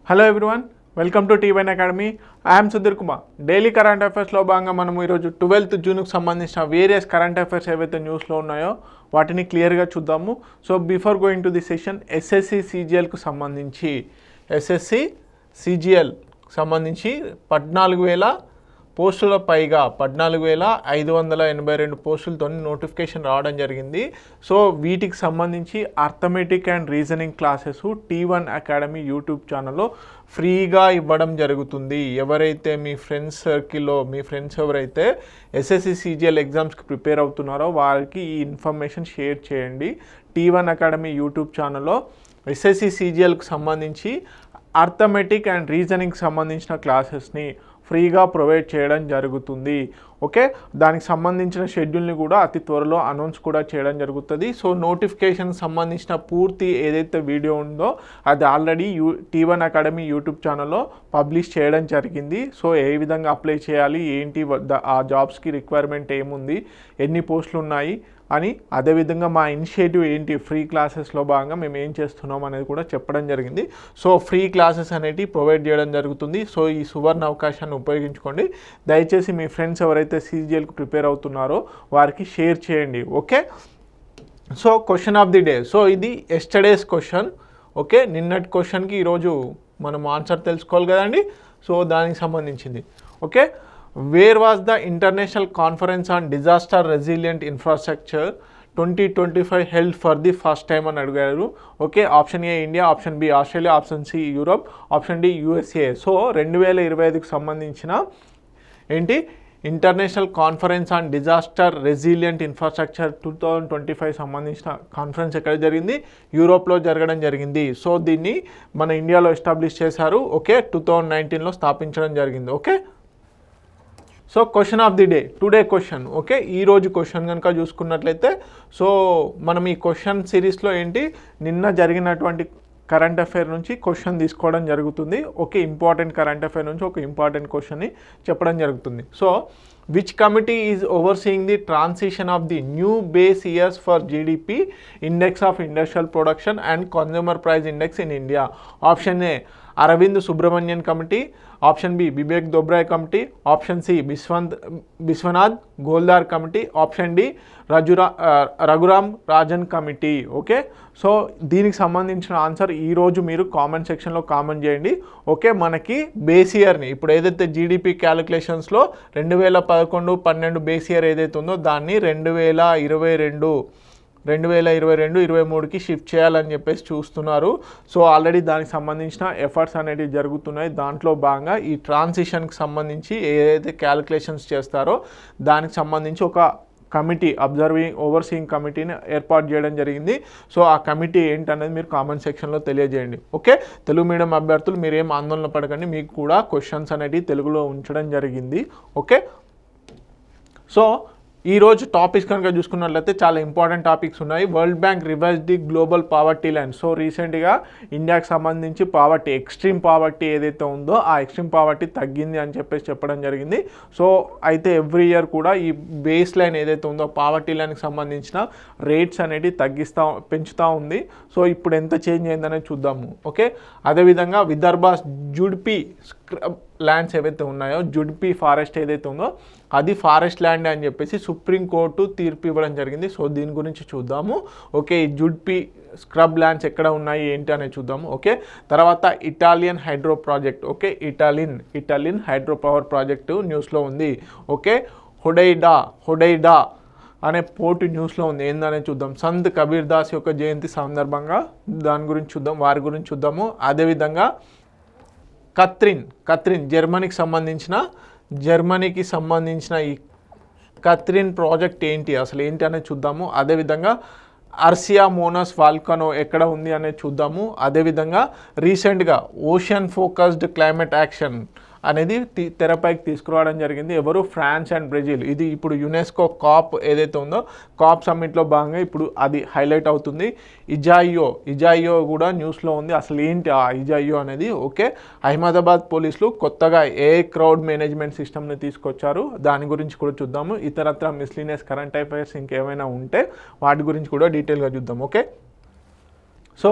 Hello everyone, welcome to టీవైన్ academy. I'm Sudheer Kumar. Daily current అఫైర్స్లో భాగంగా మనం ఈరోజు 12th జూన్కి సంబంధించిన వేరియస్ కరెంట్ అఫైర్స్ ఏవైతే న్యూస్లో ఉన్నాయో వాటిని క్లియర్గా చూద్దాము. So before going to the session, SSC సిజిఎల్కు సంబంధించి 14,000 పోస్టుల పైగా 14,582 పోస్టులతో నోటిఫికేషన్ రావడం జరిగింది. సో వీటికి సంబంధించి arithmetic and reasoning classes T1 academy YouTube ఛానల్లో ఫ్రీగా ఇవ్వడం జరుగుతుంది. ఎవరైతే మీ ఫ్రెండ్స్ సర్కిల్లో మీ ఫ్రెండ్స్ ఎవరైతే ఎస్ఎస్సి సిజిఎల్ ఎగ్జామ్స్కి ప్రిపేర్ అవుతున్నారో వారికి ఈ ఇన్ఫర్మేషన్ షేర్ చేయండి. T1 అకాడమీ యూట్యూబ్ ఛానల్లో ఎస్ఎస్సి సిజిఎల్కి సంబంధించి అర్థమెటిక్ అండ్ రీజనింగ్కి సంబంధించిన క్లాసెస్ని ఫ్రీగా ప్రొవైడ్ చేయడం జరుగుతుంది. ఓకే, దానికి సంబంధించిన షెడ్యూల్ని కూడా అతి త్వరలో అనౌన్స్ కూడా చేయడం జరుగుతుంది. సో నోటిఫికేషన్ సంబంధించిన పూర్తి ఏదైతే వీడియో ఉందో అది ఆల్రెడీ T1 అకాడమీ యూట్యూబ్ ఛానల్లో పబ్లిష్ చేయడం జరిగింది. సో ఏ విధంగా అప్లై చేయాలి, ఏంటి ఆ జాబ్స్కి రిక్వైర్మెంట్ ఏముంది, ఎన్ని పోస్టులు ఉన్నాయి అని, అదేవిధంగా మా ఇనిషియేటివ్ ఏంటి, ఫ్రీ క్లాసెస్లో భాగంగా మేము ఏం చేస్తున్నాం అనేది కూడా చెప్పడం జరిగింది. సో ఫ్రీ క్లాసెస్ అనేవి ప్రొవైడ్ చేయడం జరుగుతుంది. సో ఈ సువర్ణ అవకాశాన్ని ఉపయోగించుకోండి. దయచేసి మీ ఫ్రెండ్స్ ఎవరైతే సిజిఎల్కి ప్రిపేర్ అవుతున్నారో వారికి షేర్ చేయండి. Okay, so question of the day. So ఇది ఎస్టర్డేస్ క్వశ్చన్. ఓకే, నిన్నటి క్వశ్చన్కి ఈరోజు మనం ఆన్సర్ తెలుసుకోవాలి కదండి. సో దానికి సంబంధించింది. Okay, where was the international conference on disaster resilient infrastructure 2025 held for the first time అని అడిగారు. Okay, option A India, option B Australia, option C Europe, option D USA. So 2025కి సంబంధించిన ఏంటి international conference on disaster resilient infrastructure 2025 సంబంధించిన conference ఎక్కడ జరిగింది? యూరోప్లో జరగడం జరిగింది. సో దీన్ని మన ఇండియాలో ఎస్టాబ్లిష్ చేశారు. ఓకే, 2019లో స్థాపించడం జరిగింది. Okay, so question of the day, today question. Okay, ఈరోజు క్వశ్చన్ కనుక చూసుకున్నట్లయితే, సో మనం ఈ క్వశ్చన్ సిరీస్లో ఏంటి నిన్న జరిగినటువంటి కరెంట్ అఫైర్ నుంచి క్వశ్చన్ తీసుకోవడం జరుగుతుంది. ఓకే, ఇంపార్టెంట్ కరెంట్ అఫైర్ నుంచి ఒక ఇంపార్టెంట్ క్వశ్చన్ని చెప్పడం జరుగుతుంది. So which committee is overseeing the transition of the new base years for GDP index of industrial production and consumer price index in India? Option A Arvind Subramanian committee, option B Bibek Debroy committee, option C Biswanath Goldar committee, option D Raghuram Rajan committee. Okay, so దీనికి సంబంధించిన answer ఈరోజు మీరు comment సెక్షన్లో comment చేయండి. Okay, మనకి base ఇయర్ని ఇప్పుడు ఏదైతే GDP క్యాలిక్యులేషన్స్లో 2011-12 base year ఏదైతే ఉందో దాన్ని 2022-23కి షిఫ్ట్ చేయాలని చెప్పేసి చూస్తున్నారు. సో ఆల్రెడీ దానికి సంబంధించిన ఎఫర్ట్స్ అనేవి జరుగుతున్నాయి. దాంట్లో భాగంగా ఈ ట్రాన్సిషన్కి సంబంధించి ఏదైతే క్యాలిక్యులేషన్స్ చేస్తారో దానికి సంబంధించి ఒక కమిటీ, ఓవర్సీయింగ్ కమిటీని ఏర్పాటు చేయడం జరిగింది. సో ఆ కమిటీ ఏంటనేది మీరు కామెంట్ సెక్షన్లో తెలియజేయండి. ఓకే, తెలుగు మీడియం అభ్యర్థులు మీరేం ఆందోళన పడకండి, మీకు కూడా క్వశ్చన్స్ అనేవి తెలుగులో ఉంచడం జరిగింది. ఓకే, సో ఈరోజు టాపిక్స్ కనుక చూసుకున్నట్లయితే చాలా ఇంపార్టెంట్ టాపిక్స్ ఉన్నాయి. World Bank revise the global poverty line. So రీసెంట్గా ఇండియాకి సంబంధించి పావర్టీ, ఎక్స్ట్రీమ్ పావర్టీ ఏదైతే ఉందో ఆ ఎక్స్ట్రీమ్ పావర్టీ తగ్గింది అని చెప్పేసి చెప్పడం జరిగింది. సో అయితే ఎవ్రీ ఇయర్ కూడా ఈ బేస్ లైన్ ఏదైతే ఉందో పావర్టీ లైన్కి సంబంధించిన రేట్స్ అనేవి పెంచుతూ ఉంది. సో ఇప్పుడు ఎంత చేంజ్ అయిందనేది చూద్దాము. ఓకే, అదేవిధంగా విదర్భ జుడ్పీ ల్యాండ్స్ ఏవైతే ఉన్నాయో, జుడ్పీ ఫారెస్ట్ ఏదైతే ఉందో అది ఫారెస్ట్ ల్యాండ్ అని చెప్పేసి సుప్రీంకోర్టు తీర్పు ఇవ్వడం జరిగింది. సో దీని గురించి చూద్దాము. ఓకే, ఈ జుడ్పీ స్క్రబ్ ల్యాండ్స్ ఎక్కడ ఉన్నాయి ఏంటి అనేది చూద్దాము. ఓకే, తర్వాత Italian hydro project. Okay, Italian hydro power project న్యూస్లో ఉంది. ఓకే, హొడైడా అనే పోర్టు న్యూస్లో ఉంది. ఏందనేది చూద్దాం. సంత్ కబీర్ దాస్ యొక్క జయంతి సందర్భంగా వారి గురించి చూద్దాము. అదేవిధంగా కత్రిన్ జర్మనీకి సంబంధించిన ఈ కత్రిన్ ప్రాజెక్ట్ ఏంటి అనేది చూద్దాము. అదేవిధంగా అర్సియా మోనస్ వాల్కనో ఎక్కడ ఉంది అనేది చూద్దాము. అదేవిధంగా రీసెంట్గా ఓషన్ ఫోకస్డ్ క్లైమేట్ యాక్షన్ అనేది తెరపైకి తీసుకురావడం జరిగింది. ఎవరు? France and Brazil. ఇది ఇప్పుడు యునెస్కో కాప్ ఏదైతే ఉందో కాప్ సమ్మిట్లో భాగంగా ఇప్పుడు అది హైలైట్ అవుతుంది. ఇజాయియో కూడా న్యూస్లో ఉంది. అసలు ఏంటి ఆ ఇజాయియో అనేది? ఓకే, అహ్మదాబాద్ పోలీసులు కొత్తగా క్రౌడ్ మేనేజ్మెంట్ సిస్టమ్ని తీసుకొచ్చారు. దాని గురించి కూడా చూద్దాము. ఇతరత్ర మిస్లీనియస్ కరెంట్ అఫైర్స్ ఇంకేమైనా ఉంటే వాటి గురించి కూడా డీటెయిల్గా చూద్దాం. Okay, so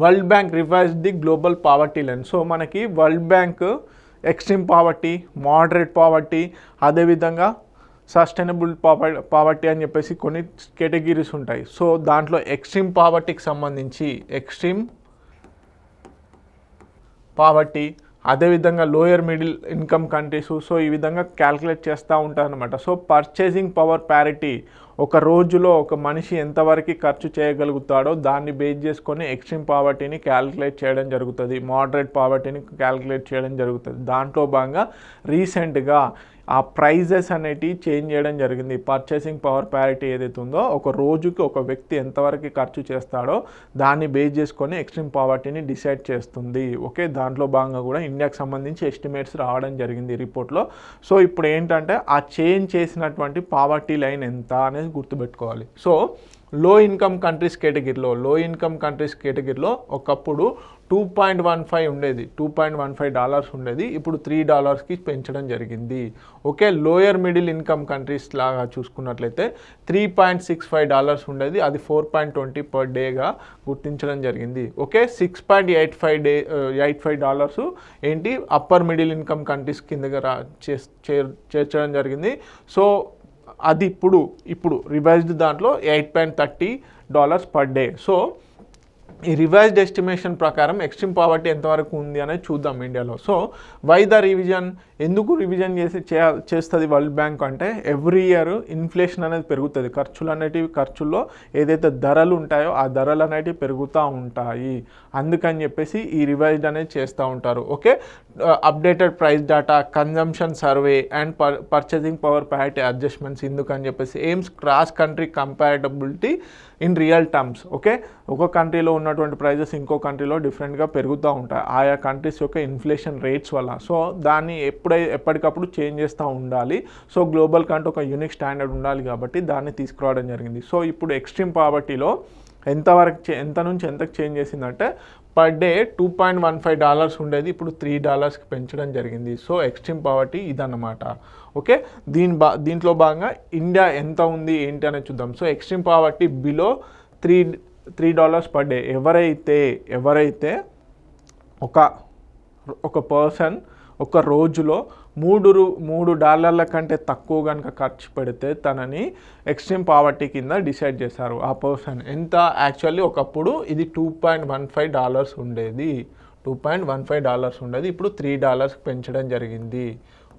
World Bank revise the global poverty line. So మనకి World Bank extreme poverty, moderate poverty, అదేవిధంగా సస్టైనబుల్ పావర్టీ అని చెప్పేసి కొన్ని కేటగిరీస్ ఉంటాయి. సో దాంట్లో ఎక్స్ట్రీమ్ పావర్టీకి సంబంధించి ఎక్స్ట్రీమ్ పావర్టీ, అదేవిధంగా lower middle income countries, so ఈ విధంగా క్యాల్కులేట్ చేస్తూ ఉంటారనమాట. సో పర్చేసింగ్ పవర్ ప్యారిటీ, ఒక రోజులో ఒక మనిషి ఎంతవరకు ఖర్చు చేయగలుగుతాడో దాన్ని బేస్ చేసుకొని ఎక్స్ట్రీమ్ పావర్టీని క్యాల్కులేట్ చేయడం జరుగుతుంది, మోడరేట్ పావర్టీని క్యాల్కులేట్ చేయడం జరుగుతుంది. దాంట్లో భాగంగా రీసెంట్గా ఆ ప్రైజెస్ అనేటివి చేంజ్ చేయడం జరిగింది. పర్చేసింగ్ పవర్ ప్యారిటీ ఏదైతే ఉందో ఒక రోజుకి ఒక వ్యక్తి ఎంతవరకు ఖర్చు చేస్తాడో దాన్ని బేస్ చేసుకొని ఎక్స్ట్రీమ్ పావర్టీని డిసైడ్ చేస్తుంది. ఓకే, దాంట్లో భాగంగా కూడా ఇండియాకి సంబంధించి ఎస్టిమేట్స్ రావడం జరిగింది రిపోర్ట్లో. సో ఇప్పుడు ఏంటంటే ఆ చేంజ్ చేసినటువంటి పావర్టీ లైన్ ఎంత అనేది గుర్తుపెట్టుకోవాలి. సో లో ఇన్కమ్ కంట్రీస్ కేటగిరీలో ఒకప్పుడు 2.15 ఉండేది, $2.15 ఉండేది, ఇప్పుడు $3కి పెంచడం జరిగింది. Okay, lower middle income countries లాగా చూసుకున్నట్లయితే $3.65 ఉండేది, అది 4.20 per డేగా గుర్తించడం జరిగింది. ఓకే, $6.85 ఏంటి అప్పర్ మిడిల్ ఇన్కమ్ కంట్రీస్ కిందగా చేర్చడం జరిగింది. సో అది ఇప్పుడు రివైజ్డ్ దాంట్లో $8.30 per day. సో ఈ రివైజ్డ్ ఎస్టిమేషన్ ప్రకారం ఎక్స్ట్రీమ్ పావర్టీ ఎంతవరకు ఉంది అనేది చూద్దాం ఇండియాలో. సో వై ద రివిజన్, ఎందుకు రివిజన్ చేస్తుంది వరల్డ్ బ్యాంక్ అంటే ఎవ్రీ ఇయర్ ఇన్ఫ్లేషన్ అనేది పెరుగుతుంది, ఖర్చుల్లో ఏదైతే ధరలు ఉంటాయో ఆ ధరలు అనేటివి పెరుగుతూ ఉంటాయి, అందుకని చెప్పేసి ఈ రివైజ్డ్ అనేది చేస్తూ ఉంటారు. Okay, updated price data, consumption survey and purchasing power parity adjustments, ఎందుకని చెప్పేసి AIIMS cross country comparability in real terms. Okay, ఒక కంట్రీలో ఉన్నటువంటి ప్రైజెస్ ఇంకో కంట్రీలో డిఫరెంట్గా పెరుగుతూ ఉంటాయి ఆయా కంట్రీస్ యొక్క ఇన్ఫ్లేషన్ రేట్స్ వల్ల. సో దాన్ని ఎప్పటికప్పుడు చేంజ్ చేస్తూ ఉండాలి. సో గ్లోబల్ కంటే ఒక యూనిక్ స్టాండర్డ్ ఉండాలి కాబట్టి దాన్ని తీసుకురావడం జరిగింది. సో ఇప్పుడు ఎక్స్ట్రీమ్ పావర్టీలో ఎంత నుంచి ఎంతకు చేంజ్ చేసిందంటే పర్ డే $2.15 ఉండేది, ఇప్పుడు $3కి పెంచడం జరిగింది. సో ఎక్స్ట్రీమ్ పావర్టీ ఇదన్నమాట. ఓకే, దీంట్లో భాగంగా ఇండియా ఎంత ఉంది ఏంటి అనేది చూద్దాం. So extreme poverty below $3 per day, ఎవరైతే ఒక పర్సన్ ఒక రోజులో $3 కంటే తక్కువ కనుక ఖర్చు పెడితే తనని ఎక్స్ట్రీమ్ పావర్టీ కింద డిసైడ్ చేశారు. ఆ పర్సన్ ఎంత, యాక్చువల్లీ ఒకప్పుడు ఇది $2.15 ఉండేది, ఇప్పుడు $3కి పెంచడం జరిగింది.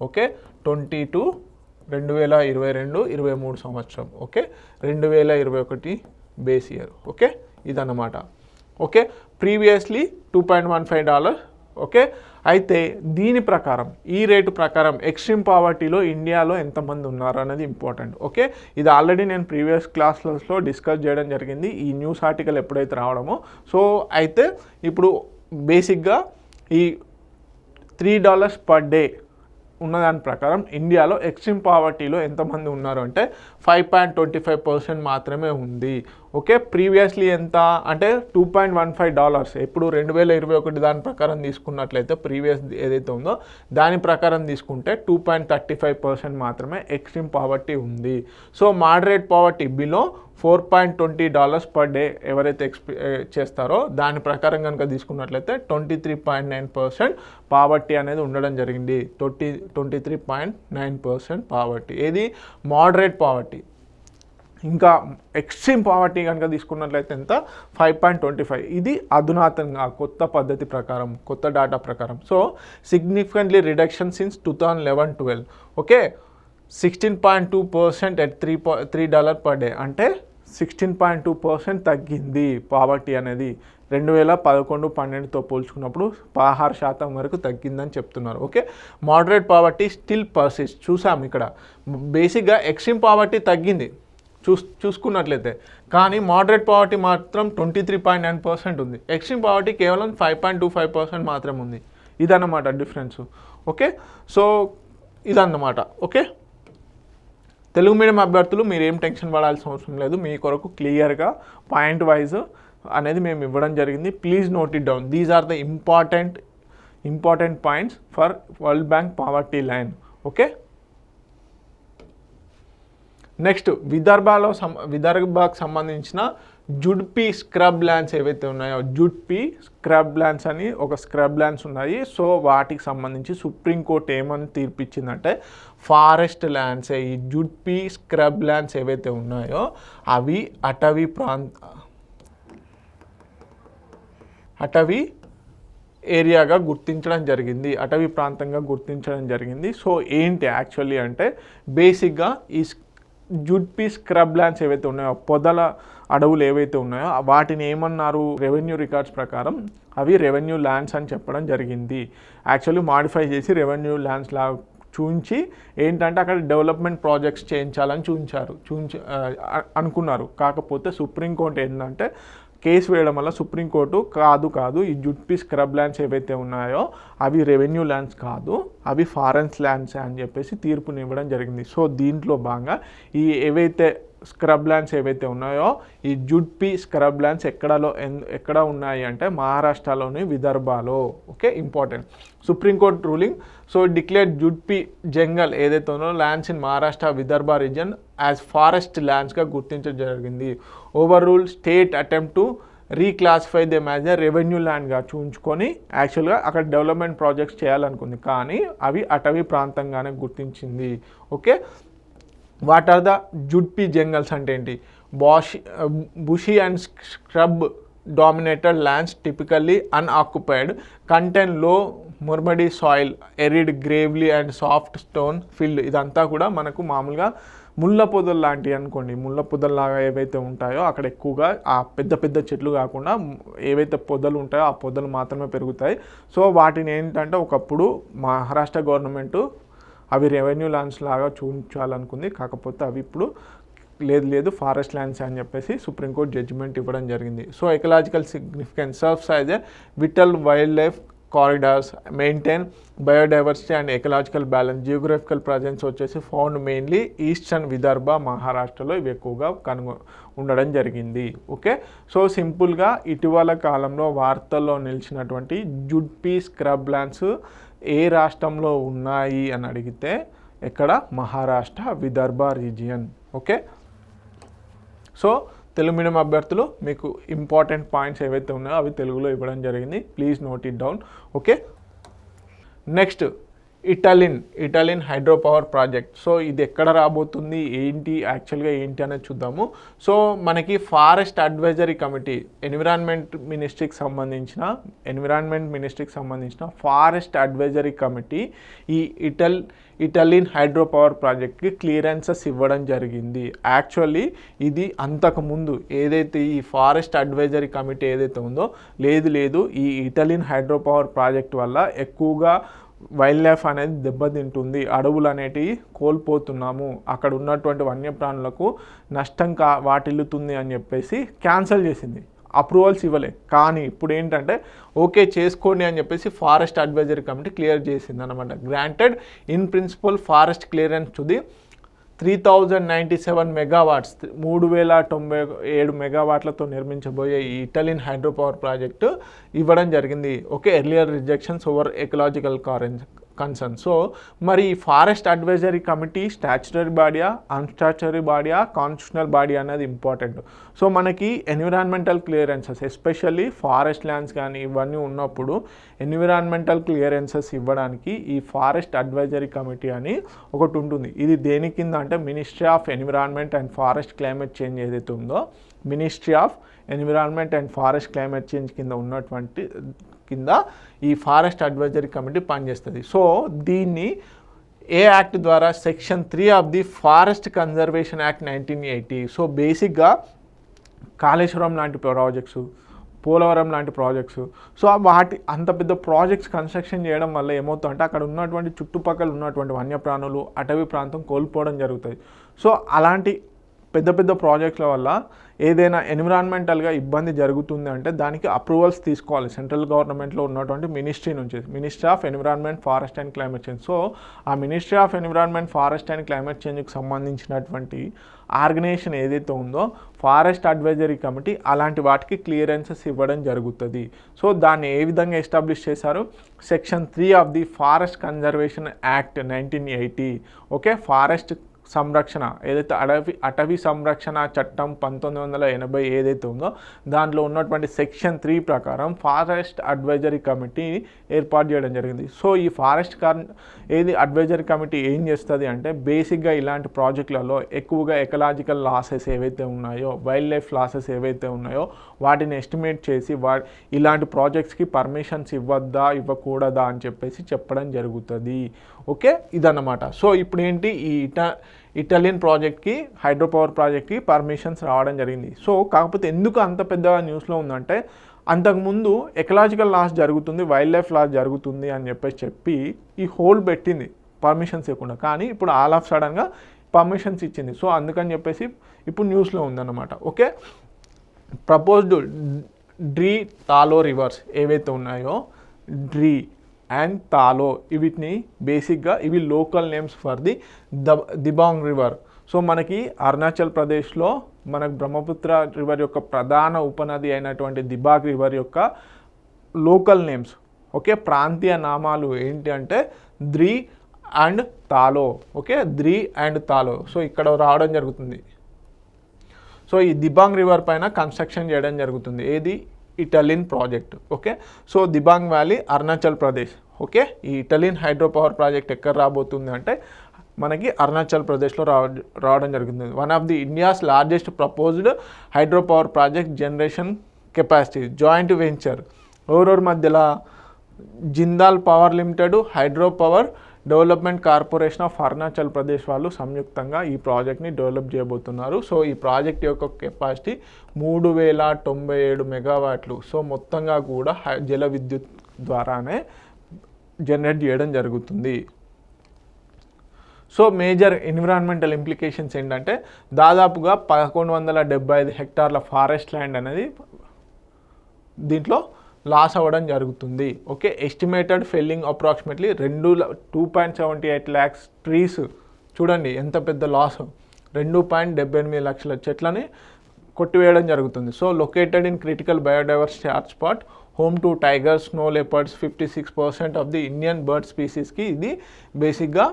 ఓకే, 2022-23 సంవత్సరం. Okay, 2021 base year. ఓకే, ఇదన్నమాట. Okay, previously $2.15. ఓకే, అయితే దీని ప్రకారం ఈ రేటు ప్రకారం ఎక్స్ట్రీమ్ పావర్టీలో ఇండియాలో ఎంతమంది ఉన్నారు అనేది ఇంపార్టెంట్. ఓకే, ఇది ఆల్రెడీ నేను ప్రీవియస్ క్లాస్లో డిస్కస్ చేయడం జరిగింది ఈ న్యూస్ ఆర్టికల్ ఎప్పుడైతే రావడమో. సో అయితే ఇప్పుడు బేసిక్గా ఈ $3 per day ఉన్నదాని ప్రకారం ఇండియాలో ఎక్స్ట్రీమ్ పావర్టీలో ఎంతమంది ఉన్నారు అంటే 5.25% మాత్రమే ఉంది. ఓకే, ప్రీవియస్లీ ఎంత అంటే $2.15, ఎప్పుడు 2021 దాని ప్రకారం తీసుకున్నట్లయితే ప్రీవియస్ ఏదైతే ఉందో దాని ప్రకారం తీసుకుంటే 2.35% మాత్రమే ఎక్స్ట్రీమ్ పావర్టీ ఉంది. So moderate poverty below $4.20 per day ఎవరైతే చేస్తారో దాని ప్రకారం కనుక తీసుకున్నట్లయితే 23.9% పావర్టీ అనేది ఉండడం జరిగింది. 23.9% పావర్టీ, ఏది మోడరేట్ పావర్టీ. ఇంకా ఎక్స్ట్రీమ్ పావర్టీ కనుక తీసుకున్నట్లయితే ఎంత 5.25. ఇది అధునాతనంగా కొత్త పద్ధతి ప్రకారం, కొత్త డేటా ప్రకారం. So significantly reduction since 2011-12. Okay, 16.2% at $3 per day, అంటే 16.2% తగ్గింది పావర్టీ అనేది 2011-12తో పోల్చుకున్నప్పుడు 16% వరకు తగ్గిందని చెప్తున్నారు. Okay, moderate poverty still persist. చూసాం ఇక్కడ బేసిక్గా ఎక్స్ట్రీమ్ పావర్టీ తగ్గింది చూసుకున్నట్లయితే, కానీ మోడరేట్ పావర్టీ మాత్రం 23.9% ఉంది, ఎక్స్ట్రీమ్ పావర్టీ కేవలం 5.25% మాత్రం ఉంది. ఇదన్నమాట డిఫరెన్స్. ఓకే, సో ఇదన్నమాట. ఓకే, తెలుగు మీడియం అభ్యర్థులు మీరు ఏం టెన్షన్ పడాల్సిన అవసరం లేదు, మీ కొరకు క్లియర్గా పాయింట్ వైజ్ అనేది మేము ఇవ్వడం జరిగింది. Please note it down, these are the important points for World Bank poverty line. Okay, next విదర్భకు సంబంధించిన జుడ్పీ స్క్రబ్ ల్యాండ్స్ ఏవైతే ఉన్నాయో, జుడ్పీ స్క్రబ్ ల్యాండ్స్ అని ఒక స్క్రబ్ ల్యాండ్స్ ఉన్నాయి. సో వాటికి సంబంధించి సుప్రీంకోర్టు ఏమని తీర్పిచ్చిందంటే ఫారెస్ట్ ల్యాండ్స్, ఈ జుడ్పీ స్క్రబ్ ల్యాండ్స్ ఏవైతే ఉన్నాయో అవి అటవీ ఏరియాగా గుర్తించడం జరిగింది, అటవీ ప్రాంతంగా గుర్తించడం జరిగింది. సో ఏంటి యాక్చువల్లీ అంటే బేసిక్గా ఈ జుడ్పీ స్క్రబ్ ల్యాండ్స్ ఏవైతే ఉన్నాయో, పొదల అడవులు ఏవైతే ఉన్నాయో వాటిని ఏమన్నారు, రెవెన్యూ రికార్డ్స్ ప్రకారం అవి రెవెన్యూ ల్యాండ్స్ అని చెప్పడం జరిగింది. యాక్చువల్లీ మాడిఫై చేసి రెవెన్యూ ల్యాండ్స్ లా చూంచి ఏంటంటే అక్కడ డెవలప్మెంట్ ప్రాజెక్ట్స్ చేయించాలని అనుకున్నారు. కాకపోతే సుప్రీంకోర్టు ఏంటంటే కేసు వేయడం వల్ల సుప్రీంకోర్టు కాదు ఈ జుడ్పీ స్క్రబ్ ల్యాండ్స్ ఏవైతే ఉన్నాయో అవి రెవెన్యూ ల్యాండ్స్ కాదు, అవి ఫారెస్ట్ ల్యాండ్స్ అని చెప్పేసి తీర్పునివ్వడం జరిగింది. సో దీంట్లో భాగంగా ఈ ఏవైతే స్క్రబ్ ల్యాండ్స్ ఏవైతే ఉన్నాయో ఈ జుడ్పీ స్క్రబ్ ల్యాండ్స్ ఎక్కడ ఉన్నాయి అంటే మహారాష్ట్రలోని విదర్భలో. Okay, important Supreme Court ruling. So declare zudpi jungle ఏదైతే ఉందో lands in Maharashtra Vidarbha region as forest ల్యాండ్స్గా గుర్తించడం జరిగింది. Overrule state attempt to reclassify them as a revenue ల్యాండ్గా చూంచుకొని యాక్చువల్గా అక్కడ డెవలప్మెంట్ ప్రాజెక్ట్స్ చేయాలనుకుంది, కానీ అవి అటవీ ప్రాంతంగానే గుర్తించింది. Okay, what are the zudpi jungles అంటే ఏంటి? Bushy and scrub dominated lands typically unoccupied, contain low murmadi soil, arid gravelly and soft stone filled. ఇదంతా కూడా మనకు మామూలుగా ముళ్ళ పొదలు లాంటివి అనుకోండి, ముళ్ళ పొదల్లాగా ఏవైతే ఉంటాయో అక్కడ ఎక్కువగా ఆ పెద్ద పెద్ద చెట్లు కాకుండా ఏవైతే పొదలు ఉంటాయో ఆ పొదలు మాత్రమే పెరుగుతాయి. సో వాటిని ఏంటంటే ఒకప్పుడు మహారాష్ట్ర గవర్నమెంటు అవి రెవెన్యూ ల్యాండ్స్ లాగా చూపించాలనుకుంది, కాకపోతే అవి ఇప్పుడు లేదు ఫారెస్ట్ ల్యాండ్స్ అని చెప్పేసి సుప్రీంకోర్టు జడ్జిమెంట్ ఇవ్వడం జరిగింది. So ecological significance serves as a vital wild life corridors, maintain biodiversity and ecological balance. Geographical presence వచ్చేసి ఫౌండ్ మెయిన్లీ ఈస్టర్న్ విదర్భ, మహారాష్ట్రలో ఇవి ఎక్కువగా ఉండడం జరిగింది. ఓకే, సో సింపుల్గా ఇటీవల కాలంలో వార్తల్లో నిలిచినటువంటి జుడ్పీ స్క్రబ్ ల్యాండ్స్ ఏ రాష్ట్రంలో ఉన్నాయి అని అడిగితే ఎక్కడ? Maharashtra Vidarbha region. Okay, so Telugu medium అభ్యర్థులు మీకు ఇంపార్టెంట్ పాయింట్స్ ఏవైతే ఉన్నాయో అవి తెలుగులో ఇవ్వడం జరిగింది, please note it down. Okay, next Italian hydro power project. So ఇది ఎక్కడ రాబోతుంది, ఏంటి యాక్చువల్గా ఏంటి అనేది చూద్దాము. సో మనకి ఫారెస్ట్ అడ్వైజరీ కమిటీ ఎన్విరాన్మెంట్ మినిస్ట్రీకి సంబంధించిన ఫారెస్ట్ అడ్వైజరీ కమిటీ ఈ ఇటాలియన్ హైడ్రో పవర్ ప్రాజెక్ట్కి క్లియరెన్సెస్ ఇవ్వడం జరిగింది. యాక్చువల్లీ ఇది అంతకుముందు ఏదైతే ఈ ఫారెస్ట్ అడ్వైజరీ కమిటీ ఏదైతే ఉందో లేదు ఈ ఇటాలియన్ హైడ్రో పవర్ ప్రాజెక్ట్ వల్ల ఎక్కువగా వైల్డ్ లైఫ్ అనేది దెబ్బతింటుంది, అడవులు అనేటివి కోల్పోతున్నాము, అక్కడ ఉన్నటువంటి వన్యప్రాణులకు నష్టం వాటిల్లుతుంది అని చెప్పేసి క్యాన్సిల్ చేసింది, అప్రూవల్స్ ఇవ్వలే. కానీ ఇప్పుడు ఏంటంటే ఓకే చేసుకోండి అని చెప్పేసి ఫారెస్ట్ అడ్వైజరీ కమిటీ క్లియర్ చేసింది అనమాట. Granted in principle forest clearance to the 3097 megawatts 3097 మెగావాట్లతో నిర్మించబోయే ఈ ఇటాలియన్ హైడ్రో పవర్ ప్రాజెక్టు ఇవ్వడం జరిగింది. Okay, earlier rejections over ecological concern. So మరి ఈ ఫారెస్ట్ అడ్వైజరీ కమిటీ స్టాచ్యుటరీ బాడీయా, అన్స్టాచ్యుటరీ బాడీయా, కాన్స్టిట్యూషనల్ బాడీ అనేది ఇంపార్టెంట్. సో మనకి environmental clearances especially forest lands కానీ ఇవన్నీ ఉన్నప్పుడు ఎన్విరాన్మెంటల్ క్లియరెన్సెస్ ఇవ్వడానికి ఈ ఫారెస్ట్ అడ్వైజరీ కమిటీ అని ఒకటి ఉంటుంది. ఇది దేని కింద అంటే ministry of environment and forest climate change ఏదైతే ఉందో, ministry of environment and forest climate change కింద ఈ ఫారెస్ట్ అడ్వైజరీ కమిటీ పనిచేస్తుంది. సో దీన్ని ఏ యాక్ట్ ద్వారా? Section 3 of the forest conservation act 1980. So బేసిక్గా కాళేశ్వరం లాంటి ప్రాజెక్ట్స్, పోలవరం లాంటి ప్రాజెక్ట్స్, సో వాటి అంత పెద్ద ప్రాజెక్ట్స్ కన్స్ట్రక్షన్ చేయడం వల్ల ఏమవుతుందంటే అక్కడ ఉన్నటువంటి చుట్టుపక్కల ఉన్నటువంటి వన్యప్రాణులు, అటవీ ప్రాంతం కోల్పోవడం జరుగుతుంది. సో అలాంటి పెద్ద ప్రాజెక్టుల వల్ల ఏదైనా ఎన్విరాన్మెంటల్గా ఇబ్బంది జరుగుతుంది అంటే దానికి అప్రూవల్స్ తీసుకోవాలి సెంట్రల్ గవర్నమెంట్లో ఉన్నటువంటి మినిస్ట్రీ నుంచి, ministry of environment, forest and climate change. So ఆ ministry of environment, forest and climate చేంజ్కి సంబంధించినటువంటి ఆర్గనైజేషన్ ఏదైతే ఉందో ఫారెస్ట్ అడ్వైజరీ కమిటీ అలాంటి వాటికి క్లియరెన్సెస్ ఇవ్వడం జరుగుతుంది. సో దాన్ని ఏ విధంగా ఎస్టాబ్లిష్ చేశారు? Section 3 of the forest conservation act 1980. Okay, forest సంరక్షణ ఏదైతే అటవీ సంరక్షణ చట్టం 1980 ఏదైతే ఉందో దాంట్లో ఉన్నటువంటి సెక్షన్ 3 ప్రకారం ఫారెస్ట్ అడ్వైజరీ కమిటీ ఏర్పాటు చేయడం జరిగింది. సో ఈ అడ్వైజరీ కమిటీ ఏం చేస్తుంది అంటే బేసిక్గా ఇలాంటి ప్రాజెక్టులలో ఎక్కువగా ఎకలాజికల్ లాసెస్ ఏవైతే ఉన్నాయో, వైల్డ్ లైఫ్ లాసెస్ ఏవైతే ఉన్నాయో వాటిని ఎస్టిమేట్ చేసి ఇలాంటి ప్రాజెక్ట్స్కి పర్మిషన్స్ ఇవ్వద్దా ఇవ్వకూడదా అని చెప్పేసి చెప్పడం జరుగుతుంది. ఓకే, ఇదన్నమాట. సో ఇప్పుడు ఏంటి, ఈ ఇటాలియన్ ప్రాజెక్ట్కి, హైడ్రో పవర్ ప్రాజెక్ట్కి పర్మిషన్స్ రావడం జరిగింది. సో కాకపోతే ఎందుకు అంత పెద్దగా న్యూస్లో ఉందంటే అంతకుముందు ఎకలాజికల్ లాస్ జరుగుతుంది, వైల్డ్ లైఫ్ లాస్ జరుగుతుంది అని చెప్పి ఈ హోల్డ్ పెట్టింది పర్మిషన్స్ ఇవ్వకుండా. కానీ ఇప్పుడు ఆల్ ఆఫ్ సడన్గా పర్మిషన్స్ ఇచ్చింది. సో అందుకని చెప్పేసి ఇప్పుడు న్యూస్లో ఉందన్నమాట. ఓకే, ప్రపోజ్డ్ డ్రీ తాలో రివర్స్ ఏవైతే ఉన్నాయో, డ్రీ అండ్ తాలో, వీటిని బేసిక్గా ఇవి local names for Dibang river. So మనకి అరుణాచల్ ప్రదేశ్లో మనకు బ్రహ్మపుత్ర రివర్ యొక్క ప్రధాన ఉపనది అయినటువంటి దిబాంగ్ రివర్ యొక్క లోకల్ నేమ్స్. ఓకే, ప్రాంతీయ నామాలు ఏంటి అంటే Dri and Talo. Okay, Dri and Talo. So ఇక్కడ రావడం జరుగుతుంది. సో ఈ దిబాంగ్ రివర్ పైన కన్స్ట్రక్షన్ చేయడం జరుగుతుంది. ఏది, Italian project. Okay, so Dibang valley, Arunachal Pradesh. Okay, ఈ ఇటాలియన్ హైడ్రో పవర్ ప్రాజెక్ట్ ఎక్కడ రాబోతుంది అంటే మనకి అరుణాచల్ ప్రదేశ్లో రావడం జరుగుతుంది. One of the India's largest proposed hydro power project generation capacity joint venture ఎవరెవరి మధ్యలో, Jindal power limited, hydro power development corporation of Arunachal Pradesh వాళ్ళు సంయుక్తంగా ఈ ప్రాజెక్ట్ని డెవలప్ చేయబోతున్నారు. సో ఈ ప్రాజెక్ట్ యొక్క కెపాసిటీ 3097 మెగావాట్లు. సో మొత్తంగా కూడా జల విద్యుత్ ద్వారానే జనరేట్ చేయడం జరుగుతుంది. సో మేజర్ ఎన్విరాన్మెంటల్ ఇంప్లికేషన్స్ ఏంటంటే దాదాపుగా 1175 హెక్టార్ల ఫారెస్ట్ ల్యాండ్ అనేది దీంట్లో లాస్ అవ్వడం జరుగుతుంది. Okay, estimated felling approximately 2.78 lakhs trees. చూడండి ఎంత పెద్ద లాస్, 2.78 లక్షల చెట్లని కొట్టివేయడం జరుగుతుంది. So located in critical biodiversity hotspot, home to tigers, snow leopards, 56% of the Indian bird స్పీసీస్కి ఇది బేసిక్గా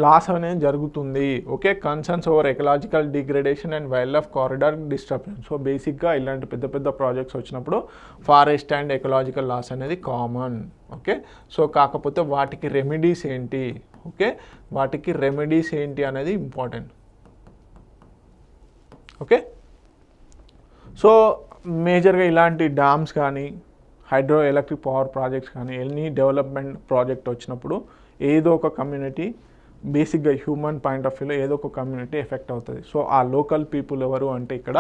లాస్ అనేది జరుగుతుంది. Okay, concerns over ecological degradation and wildlife corridor disruption. So బేసిక్గా ఇలాంటి పెద్ద పెద్ద ప్రాజెక్ట్స్ వచ్చినప్పుడు ఫారెస్ట్ అండ్ ఎకలాజికల్ లాస్ అనేది కామన్. ఓకే, సో కాకపోతే వాటికి రెమెడీస్ ఏంటి, ఓకే, వాటికి రెమెడీస్ ఏంటి అనేది ఇంపార్టెంట్. ఓకే, సో మేజర్గా ఇలాంటి డ్యామ్స్ కానీ హైడ్రో ఎలక్ట్రిక్ పవర్ ప్రాజెక్ట్స్ కానీ ఎనీ డెవలప్మెంట్ ప్రాజెక్ట్ వచ్చినప్పుడు ఏదో ఒక కమ్యూనిటీ, బేసిక్గా హ్యూమన్ పాయింట్ ఆఫ్ వ్యూలో ఏదో ఒక కమ్యూనిటీ ఎఫెక్ట్ అవుతుంది. సో ఆ లోకల్ పీపుల్ ఎవరు అంటే ఇక్కడ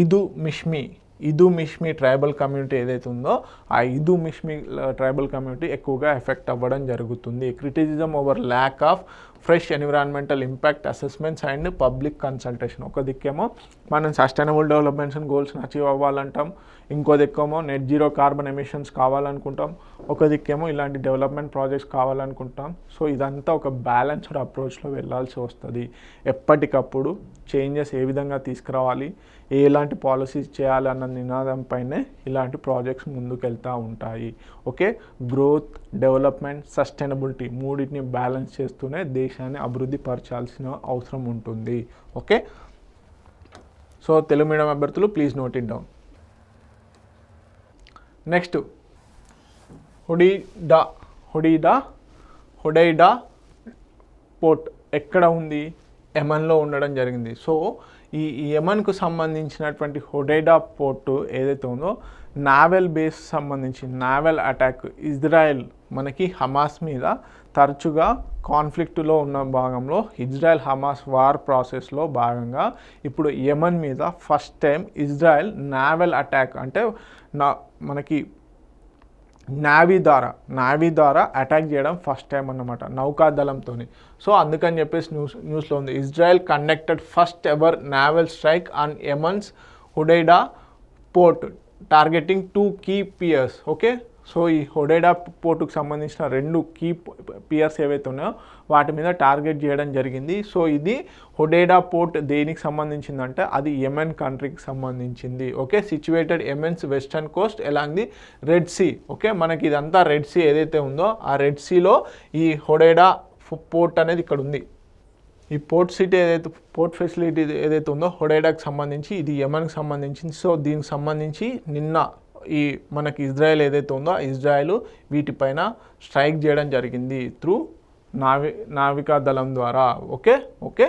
ఇదు మిష్మి ట్రైబల్ కమ్యూనిటీ ఏదైతే ఉందో ఆ ఇదు మిష్మి ట్రైబల్ కమ్యూనిటీ ఎక్కువగా ఎఫెక్ట్ అవ్వడం జరుగుతుంది. Criticism over lack of fresh environmental impact assessments and public consultation. ఒక దిక్కేమో మనం సస్టైనబుల్ డెవలప్మెంట్స్ అండ్ గోల్స్ని అచీవ్ అవ్వాలంటాం, ఇంకో దిక్కేమో నెట్ జీరో కార్బన్ ఎమిషన్స్ కావాలనుకుంటాం, ఒక దిక్కేమో ఇలాంటి డెవలప్మెంట్ ప్రాజెక్ట్స్ కావాలనుకుంటాం. సో ఇదంతా ఒక బ్యాలెన్స్డ్ అప్రోచ్లో వెళ్ళాల్సి వస్తుంది. ఎప్పటికప్పుడు చేంజెస్ ఏ విధంగా తీసుకురావాలి, ఎలాంటి పాలసీస్ చేయాలి అన్న నినాదంపైనే ఇలాంటి ప్రాజెక్ట్స్ ముందుకెళ్తూ ఉంటాయి. ఓకే, గ్రోత్, డెవలప్మెంట్, సస్టైనబిలిటీ మూడింటిని బ్యాలెన్స్ చేస్తూనే దేశాన్ని అభివృద్ధి పరచాల్సిన అవసరం ఉంటుంది. ఓకే, సో తెలుగు మీడియం అభ్యర్థులు please note it down. Next Hodeidah port ఎక్కడ ఉంది, యెమెన్లో ఉండడం జరిగింది. సో ఈ యెమెన్కు సంబంధించినటువంటి హుడైడా పోర్టు ఏదైతే ఉందో నావెల్ బేస్ సంబంధించి నావెల్ అటాక్ ఇజ్రాయెల్ మనకి హమాస్ మీద తరచుగా కాన్ఫ్లిక్ట్లో ఉన్న భాగంలో ఇజ్రాయెల్ హమాస్ వార్ ప్రాసెస్లో భాగంగా ఇప్పుడు యెమెన్ మీద first time Israel naval attack అంటే మనకి నావీ ద్వారా అటాక్ చేయడం ఫస్ట్ టైం అన్నమాట, నౌకాదళంతో. సో అందుకని చెప్పేసి న్యూస్లో ఉంది, Israel conducted first ever naval strike on Yemen's Hodeidah port targeting 2 key piers. Okay, so ఈ హుడైడా పోర్టుకు సంబంధించిన 2 key piers ఏవైతే ఉన్నాయో వాటి మీద టార్గెట్ చేయడం జరిగింది. సో ఇది హుడైడా పోర్ట్ దేనికి సంబంధించిందంటే అది యెమెన్ కంట్రీకి సంబంధించింది. Okay, situated Yemen's western coast along the Red Sea. Okay, మనకి ఇదంతా రెడ్ సీ ఏదైతే ఉందో ఆ రెడ్ సీలో ఈ హుడైడా పోర్ట్ అనేది ఇక్కడ ఉంది. ఈ పోర్ట్ ఫెసిలిటీ ఏదైతే ఉందో హొడైడాకి సంబంధించి ఇది యెమెన్కి సంబంధించింది. సో దీనికి సంబంధించి నిన్న ఈ మనకి ఇజ్రాయెల్ ఏదైతే ఉందో ఇజ్రాయెల్ వీటిపైన స్ట్రైక్ చేయడం జరిగింది త్రూ నావికా దళం ద్వారా. ఓకే.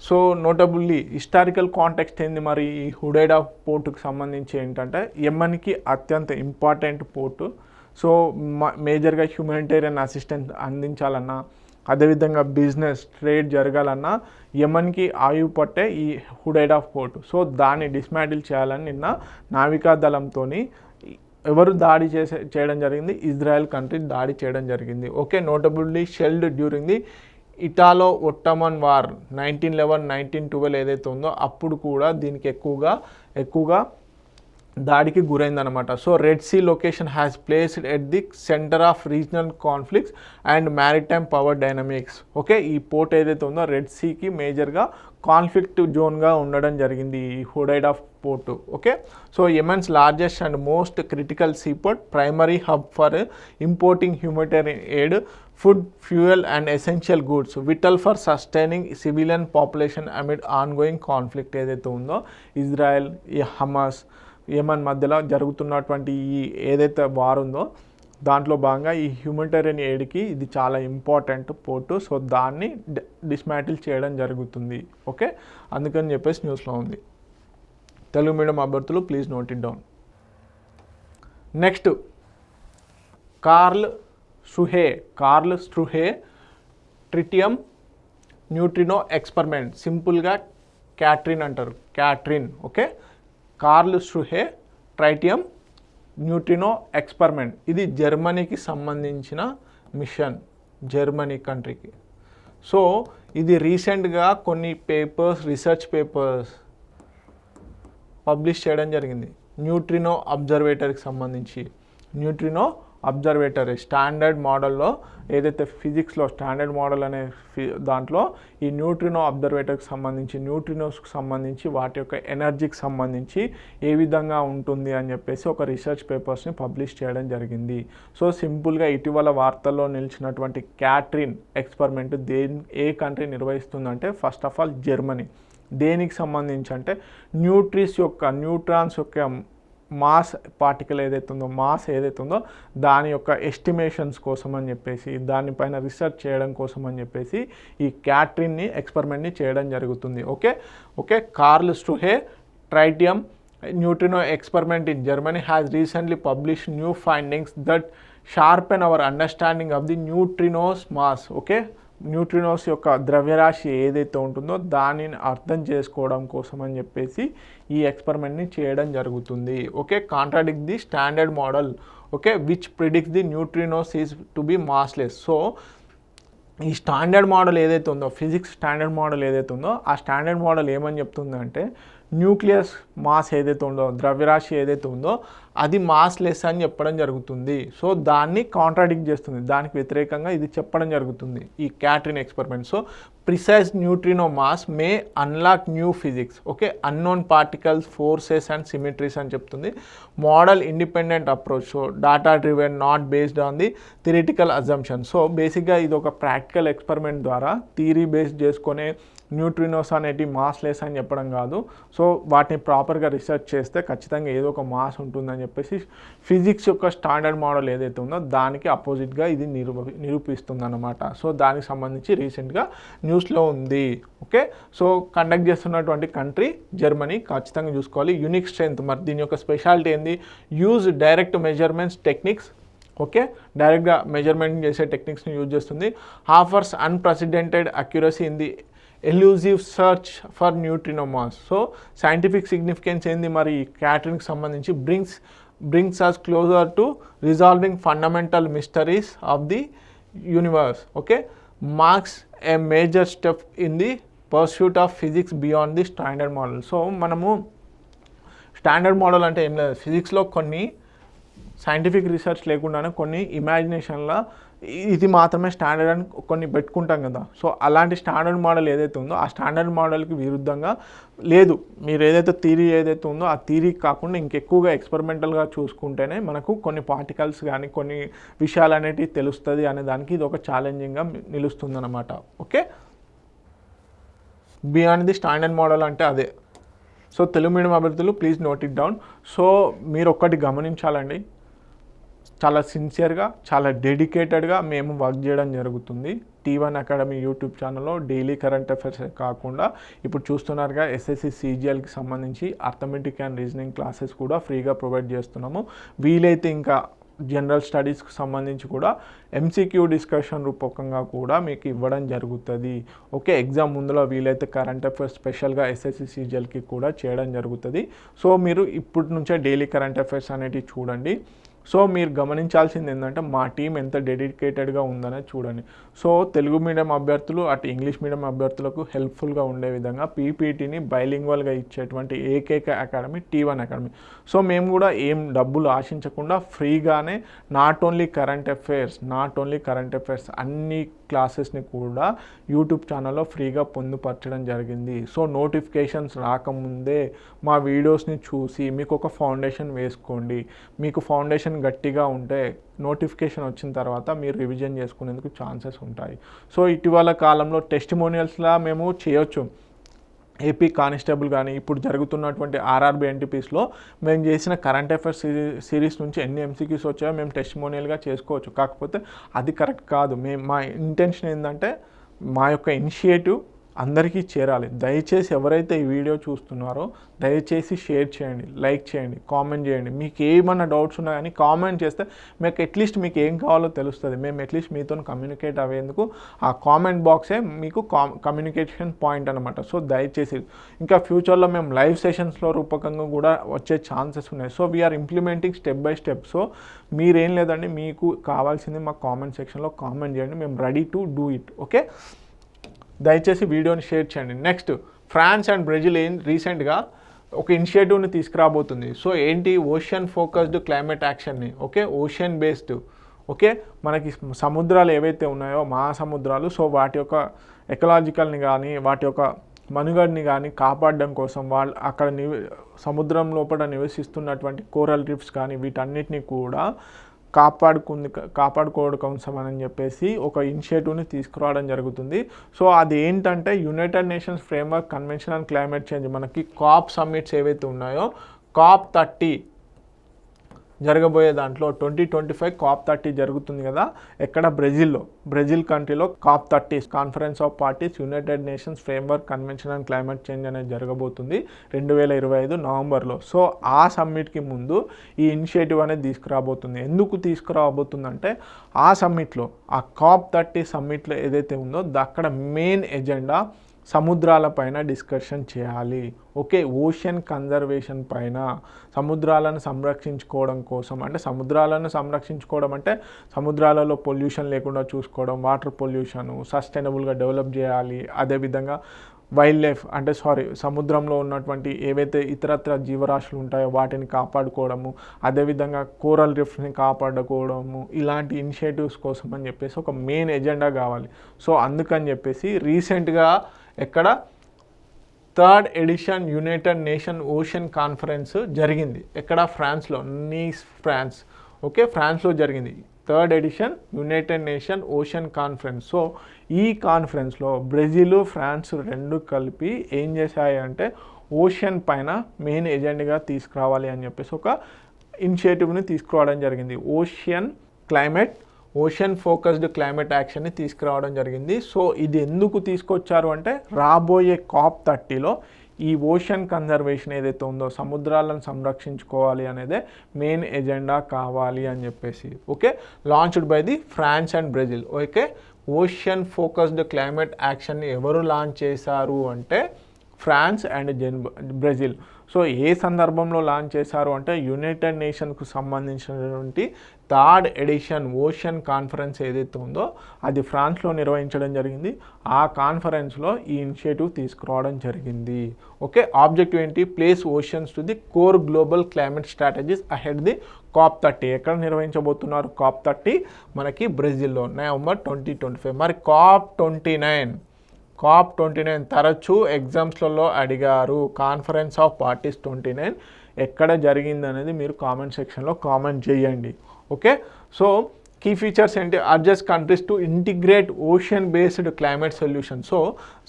సో నోటబుల్లీ హిస్టారికల్ కాంటెక్స్ట్ ఏంది మరి ఈ హుడైడా పోర్టుకు సంబంధించి ఏంటంటే యెమెన్కి అత్యంత ఇంపార్టెంట్ పోర్టు. సో మేజర్గా హ్యూమానిటేరియన్ అసిస్టెన్స్ అందించాలన్నా, అదేవిధంగా బిజినెస్ ట్రేడ్ జరగాలన్నా యెమెన్కి ఆయువు పట్టే ఈ హుడైడా పోర్టు. సో దాన్ని డిస్మాంటిల్ చేయాలని నిన్న నావికా దళంతో ఎవరు దాడి చేయడం జరిగింది, ఇజ్రాయెల్ కంట్రీ దాడి చేయడం జరిగింది. Okay, notably shelled during the Italo Ottoman war 1911-1912 ఏదైతే ఉందో అప్పుడు కూడా దీనికి ఎక్కువగా దాడికి గురైందనమాట. So Red Sea location has placed at the centre of regional conflicts and maritime power dynamics. Okay, ఈ పోర్ట్ ఏదైతే ఉందో రెడ్ సీకి మేజర్గా కాన్ఫ్లిక్ట్ జోన్గా ఉండడం జరిగింది ఈ Hodeidah port. Okay, so Yemen's largest and most critical seaport, primary hub for importing humanitarian aid, food, fuel and essential goods, vital for sustaining civilian population amid ongoing conflict ఏదైతే ఉందో Israel, ఈ Hamas, Yemen మధ్యలో జరుగుతున్నటువంటి ఈ ఏదైతే war ఉందో దాంట్లో భాగంగా ఈ హ్యూమనిటేరియన్ ఎయిడ్కి ఇది చాలా ఇంపార్టెంట్ పోర్టు. సో దాన్ని డిస్మాంటిల్ చేయడం జరుగుతుంది. ఓకే, అందుకని చెప్పేసి న్యూస్లో ఉంది. తెలుగు మీడియం అభ్యర్థులు please note it down. Next Karlsruhe tritium neutrino experiment, సింపుల్గా క్యాట్రిన్ అంటారు, KATRIN. Okay, Karlsruhe tritium neutrino experiment ఇది జర్మనీకి సంబంధించిన మిషన్, జర్మనీ కంట్రీకి. సో ఇది రీసెంట్గా కొన్ని రీసెర్చ్ పేపర్స్ పబ్లిష్ చేయడం జరిగింది. న్యూట్రినో అబ్జర్వేటర్కి సంబంధించి న్యూట్రినో అబ్జర్వేటర్ స్టాండర్డ్ మోడల్లో ఏదైతే ఫిజిక్స్లో స్టాండర్డ్ మోడల్ అనే దాంట్లో ఈ న్యూట్రినో అబ్జర్వేటర్కి సంబంధించి న్యూట్రినోస్కి సంబంధించి వాటి యొక్క ఎనర్జీకి సంబంధించి ఏ విధంగా ఉంటుంది అని చెప్పేసి ఒక రీసెర్చ్ పేపర్స్ని పబ్లిష్ చేయడం జరిగింది. సో సింపుల్గా ఇటీవల వార్తల్లో నిలిచినటువంటి క్యాట్రిన్ ఎక్స్పెరిమెంట్ ఏ కంట్రీ నిర్వహిస్తుందంటే ఫస్ట్ ఆఫ్ ఆల్ జర్మనీ. దేనికి సంబంధించి అంటే న్యూట్రాన్స్ యొక్క మాస్ పార్టికల్ ఏదైతే ఉందో దాని యొక్క ఎస్టిమేషన్స్ కోసం అని చెప్పేసి దానిపైన రీసెర్చ్ చేయడం కోసం అని చెప్పేసి ఈ క్యాట్రిన్ని ఎక్స్పెరిమెంట్ని చేయడం జరుగుతుంది. Okay, Karlsruhe tritium neutrino experiment in Germany has recently publish new findings that sharpen our understanding of the neutrinos mass. Okay, neutrinos యొక్క ద్రవ్యరాశి ఏదైతే ఉంటుందో దానిని అర్థం చేసుకోవడం కోసం అని చెప్పేసి ఈ ఎక్స్పెరిమెంట్ని చేయడం జరుగుతుంది. Okay, contradict the standard model. Okay, which predicts the neutrinos is to be massless. So ఈ స్టాండర్డ్ మోడల్ ఏదైతే ఉందో ఫిజిక్స్ స్టాండర్డ్ మోడల్ ఏదైతే ఉందో ఆ స్టాండర్డ్ మోడల్ ఏమని చెప్తుందంటే న్యూక్లియస్ మాస్ ఏదైతే ఉందో ద్రవ్యరాశి ఏదైతే ఉందో అది మాస్ లెస్ అని చెప్పడం జరుగుతుంది. సో దాన్ని కాంట్రాడిక్ట్ చేస్తుంది, దానికి వ్యతిరేకంగా ఇది చెప్పడం జరుగుతుంది ఈ KATRIN experiment. So precise neutrino mass may unlock new physics. Okay, unknown particles, forces and symmetries అని చెప్తుంది. Model independent approach, so data driven, not based on the theoretical assumption. So బేసిక్గా ఇది ఒక ప్రాక్టికల్ ఎక్స్పెరిమెంట్ ద్వారా theory based చేసుకునే neutrinos అనేటివి massless అని చెప్పడం కాదు. సో వాటిని ప్రాపర్గా రీసెర్చ్ చేస్తే ఖచ్చితంగా ఏదో ఒక మాస్ ఉంటుందని చెప్పేసి ఫిజిక్స్ యొక్క స్టాండర్డ్ మోడల్ ఏదైతే ఉందో దానికి అపోజిట్గా ఇది నిరూపిస్తుంది అన్నమాట. సో దానికి సంబంధించి రీసెంట్గా న్యూస్లో ఉంది. ఓకే, సో కండక్ట్ చేస్తున్నటువంటి కంట్రీ జర్మనీ, ఖచ్చితంగా చూసుకోవాలి. యూనిక్ స్ట్రెంగ్త్, మరి దీని యొక్క స్పెషాలిటీ ఏంది? Use direct measurements techniques. Okay, డైరెక్ట్గా మెజర్మెంట్ చేసే టెక్నిక్స్ని యూజ్ చేస్తుంది. Offers unprecedented accuracy in the elusive search for neutrino mass. So scientific significance ఏంది మరి ఈ క్యాటరింగ్కి సంబంధించి? Brings us closer to resolving fundamental mysteries of the universe. Okay, marks a major step in the pursuit of physics beyond the standard model. So మనము standard model అంటే ఏం లేదు, ఫిజిక్స్లో కొన్ని సైంటిఫిక్ రీసెర్చ్ లేకుండానే కొన్ని ఇమాజినేషన్లో ఇది మాత్రమే స్టాండర్డ్ అని కొన్ని పెట్టుకుంటాం కదా. సో అలాంటి స్టాండర్డ్ మోడల్ ఏదైతే ఉందో ఆ స్టాండర్డ్ మోడల్కి విరుద్ధంగా లేదు, మీరు ఏదైతే థియరీ ఏదైతే ఉందో ఆ థియరీ కాకుండా ఇంకెక్కువగా ఎక్స్పెరిమెంటల్గా చూసుకుంటేనే మనకు కొన్ని పార్టికల్స్ కానీ కొన్ని విషయాలు అనేటివి తెలుస్తుంది అనే దానికి ఇది ఒక ఛాలెంజింగ్గా నిలుస్తుంది అన్నమాట. Okay, beyond the standard model అంటే అదే. సో తెలుగు మీడియం అభ్యర్థులు please note it down. So మీరు ఒక్కటి గమనించాలండి, చాలా సిన్సియర్గా, చాలా డెడికేటెడ్గా మేము వర్క్ చేయడం జరుగుతుంది. T1 అకాడమీ యూట్యూబ్ ఛానల్లో డైలీ కరెంట్ అఫైర్స్ కాకుండా ఇప్పుడు చూస్తున్నారుగా ఎస్ఎస్సి సిజిఎల్కి సంబంధించి అర్థమెటిక్ అండ్ రీజనింగ్ క్లాసెస్ కూడా ఫ్రీగా ప్రొవైడ్ చేస్తున్నాము. వీలైతే ఇంకా జనరల్ స్టడీస్కి సంబంధించి కూడా MCQ డిస్కషన్ రూపకంగా కూడా మీకు ఇవ్వడం జరుగుతుంది. ఓకే, ఎగ్జామ్ ముందులో వీలైతే కరెంట్ అఫైర్స్ స్పెషల్గా ఎస్ఎస్సి సిజిఎల్కి కూడా చేయడం జరుగుతుంది. సో మీరు ఇప్పటి నుంచే డైలీ కరెంట్ అఫైర్స్ అనేటివి చూడండి. సో మీరు గమనించాల్సింది ఏంటంటే మా టీం ఎంత డెడికేటెడ్గా ఉందనేది చూడండి. సో తెలుగు మీడియం అభ్యర్థులు అటు ఇంగ్లీష్ మీడియం అభ్యర్థులకు హెల్ప్ఫుల్గా ఉండే విధంగా పీపీటీని బైలింగ్వల్గా ఇచ్చేటువంటి ఏకైక అకాడమీ T1 అకాడమీ. సో మేము కూడా ఏం డబ్బులు ఆశించకుండా ఫ్రీగానే నాట్ ఓన్లీ కరెంట్ అఫైర్స్ అన్ని క్లాసెస్ని కూడా యూట్యూబ్ ఛానల్లో ఫ్రీగా పొందుపరచడం జరిగింది. సో నోటిఫికేషన్స్ రాకముందే మా వీడియోస్ని చూసి మీకు ఒక ఫౌండేషన్ వేసుకోండి. మీకు ఫౌండేషన్ గట్టిగా ఉంటే నోటిఫికేషన్ వచ్చిన తర్వాత మీరు రివిజన్ చేసుకునేందుకు ఛాన్సెస్ ఉంటాయి. సో ఇటీవల కాలంలో టెస్టిమోనియల్స్లా మేము చేయొచ్చు. ఏపీ కానిస్టేబుల్ కానీ ఇప్పుడు జరుగుతున్నటువంటి ఆర్ఆర్బీ ఎన్టీపీస్లో మేము చేసిన కరెంట్ అఫైర్స్ సిరీస్ నుంచి ఎన్ని MCQs వచ్చాయో మేము టెస్టిమోనియల్గా చేసుకోవచ్చు. కాకపోతే అది కరెక్ట్ కాదు. మా ఇంటెన్షన్ ఏంటంటే మా యొక్క ఇనిషియేటివ్ అందరికీ చేరాలి. దయచేసి ఎవరైతే ఈ వీడియో చూస్తున్నారో దయచేసి షేర్ చేయండి, లైక్ చేయండి, కామెంట్ చేయండి. మీకు ఏమన్నా డౌట్స్ ఉన్నా కానీ కామెంట్ చేస్తే మీకు అట్లీస్ట్ మీకు ఏం కావాలో తెలుస్తుంది. మేము అట్లీస్ట్ మీతో కమ్యూనికేట్ అయ్యేందుకు ఆ కామెంట్ బాక్సే మీకు కమ్యూనికేషన్ పాయింట్ అనమాట. సో దయచేసి ఇంకా ఫ్యూచర్లో మేము లైవ్ సెషన్స్లో రూపకంగా కూడా వచ్చే ఛాన్సెస్ ఉన్నాయి. So we're implementing step by step. So మీరేం లేదండి, మీకు కావాల్సింది మా కామెంట్ సెక్షన్లో కామెంట్ చేయండి. మేము ready to do it. Okay, దయచేసి వీడియోని షేర్ చేయండి. నెక్స్ట్, ఫ్రాన్స్ అండ్ బ్రెజిల్ రీసెంట్గా ఒక ఇనిషియేటివ్ని తీసుకురాబోతుంది. సో ఏంటి, ఓషన్ ఫోకస్డ్ క్లైమేట్ యాక్షన్ని. Okay, ocean based. ఓకే, మనకి సముద్రాలు ఏవైతే ఉన్నాయో మహాసముద్రాలు, సో వాటి యొక్క ఎకలాజికల్ని కానీ వాటి యొక్క మనుగడని కానీ కాపాడడం కోసం వాళ్ళు అక్కడ సముద్రం లోపల నివసిస్తున్నటువంటి కోరల్ రీఫ్స్ కానీ వీటన్నిటిని కూడా కాపాడుకోవడం కోసం అని చెప్పేసి ఒక ఇనిషియేటివ్ని తీసుకురావడం జరుగుతుంది. సో అది ఏంటంటే United Nations framework convention on climate change. మనకి COP సమ్మిట్స్ ఏవైతే ఉన్నాయో COP 30 జరగబోయే దాంట్లో 2025 COP 30 జరుగుతుంది కదా, ఎక్కడ బ్రెజిల్ కంట్రీలో COP 30 conference of parties United Nations framework convention on climate change అనేది జరగబోతుంది 2025 నవంబర్లో. సో ఆ సమ్మిట్కి ముందు ఈ ఇనిషియేటివ్ అనేది తీసుకురాబోతుంది. ఎందుకు తీసుకురాబోతుందంటే ఆ సమ్మిట్లో, ఆ COP 30 సమ్మిట్లో ఏదైతే ఉందో అక్కడ మెయిన్ ఎజెండా సముద్రాలపైన డిస్కషన్ చేయాలి. ఓకే, ఓషన్ కన్జర్వేషన్ పైన, సముద్రాలను సంరక్షించుకోవడం కోసం. అంటే సముద్రాలను సంరక్షించుకోవడం అంటే సముద్రాలలో పొల్యూషన్ లేకుండా చూసుకోవడం, వాటర్ పొల్యూషన్ సస్టైనబుల్గా డెవలప్ చేయాలి. అదేవిధంగా వైల్డ్ లైఫ్ అంటే సముద్రంలో ఉన్నటువంటి ఏవైతే ఇతరత్ర జీవరాశులు ఉంటాయో వాటిని కాపాడుకోవడము, అదేవిధంగా కోరల్ రీఫ్స్ని కాపాడుకోవడము, ఇలాంటి ఇనిషియేటివ్స్ కోసం అని చెప్పేసి ఒక మెయిన్ ఎజెండా కావాలి. సో అందుకని చెప్పేసి రీసెంట్గా ఎక్కడ 3rd edition united nation ocean conference జరిగింది. ఎక్కడ, ఫ్రాన్స్లో, నీస్ ఫ్రాన్స్. ఓకే, ఫ్రాన్స్లో జరిగింది 3rd edition united nation ocean conference. So ఈ కాన్ఫరెన్స్లో బ్రెజిల్, ఫ్రాన్స్ రెండు కలిపి ఏం చేశాయి అంటే ఓషన్ పైన మెయిన్ ఎజెండాగా తీసుకురావాలి అని చెప్పేసి ఒక ఇనిషియేటివ్ని తీసుకురావడం జరిగింది. ఓషన్ ఫోకస్డ్ క్లైమేట్ యాక్షన్ని తీసుకురావడం జరిగింది. సో ఇది ఎందుకు తీసుకొచ్చారు అంటే రాబోయే COP 30లో ఈ ఓషన్ కన్జర్వేషన్ ఏదైతే ఉందో సముద్రాలను సంరక్షించుకోవాలి అనేదే మెయిన్ ఎజెండా కావాలి అని చెప్పేసి. Okay, launched by the France and Brazil. Okay, ocean focused climate యాక్షన్ని ఎవరు లాంచ్ చేశారు అంటే ఫ్రాన్స్ అండ్ బ్రెజిల్. సో ఏ సందర్భంలో లాంచ్ చేశారు అంటే యునైటెడ్ నేషన్కు సంబంధించినటువంటి 3rd ఎడిషన్ ఓషన్ కాన్ఫరెన్స్ ఏదైతే ఉందో అది ఫ్రాన్స్లో నిర్వహించడం జరిగింది. ఆ కాన్ఫరెన్స్లో ఈ ఇనిషియేటివ్ తీసుకురావడం జరిగింది. ఓకే, ఆబ్జెక్టివ్ ఏంటి, place oceans to the core global climate strategies ahead the COP 30. ఎక్కడ నిర్వహించబోతున్నారు COP 30? మనకి బ్రెజిల్లో నవంబర్ 2025. మరి COP 29 తరచూ ఎగ్జామ్స్లలో అడిగారు. కాన్ఫరెన్స్ ఆఫ్ పార్టీస్ 29 ఎక్కడ జరిగింది అనేది మీరు కామెంట్ సెక్షన్లో కామెంట్ చేయండి. ఓకే, సో కీ ఫీచర్స్ ఏంటి, urges countries to integrate ocean based climate solution. So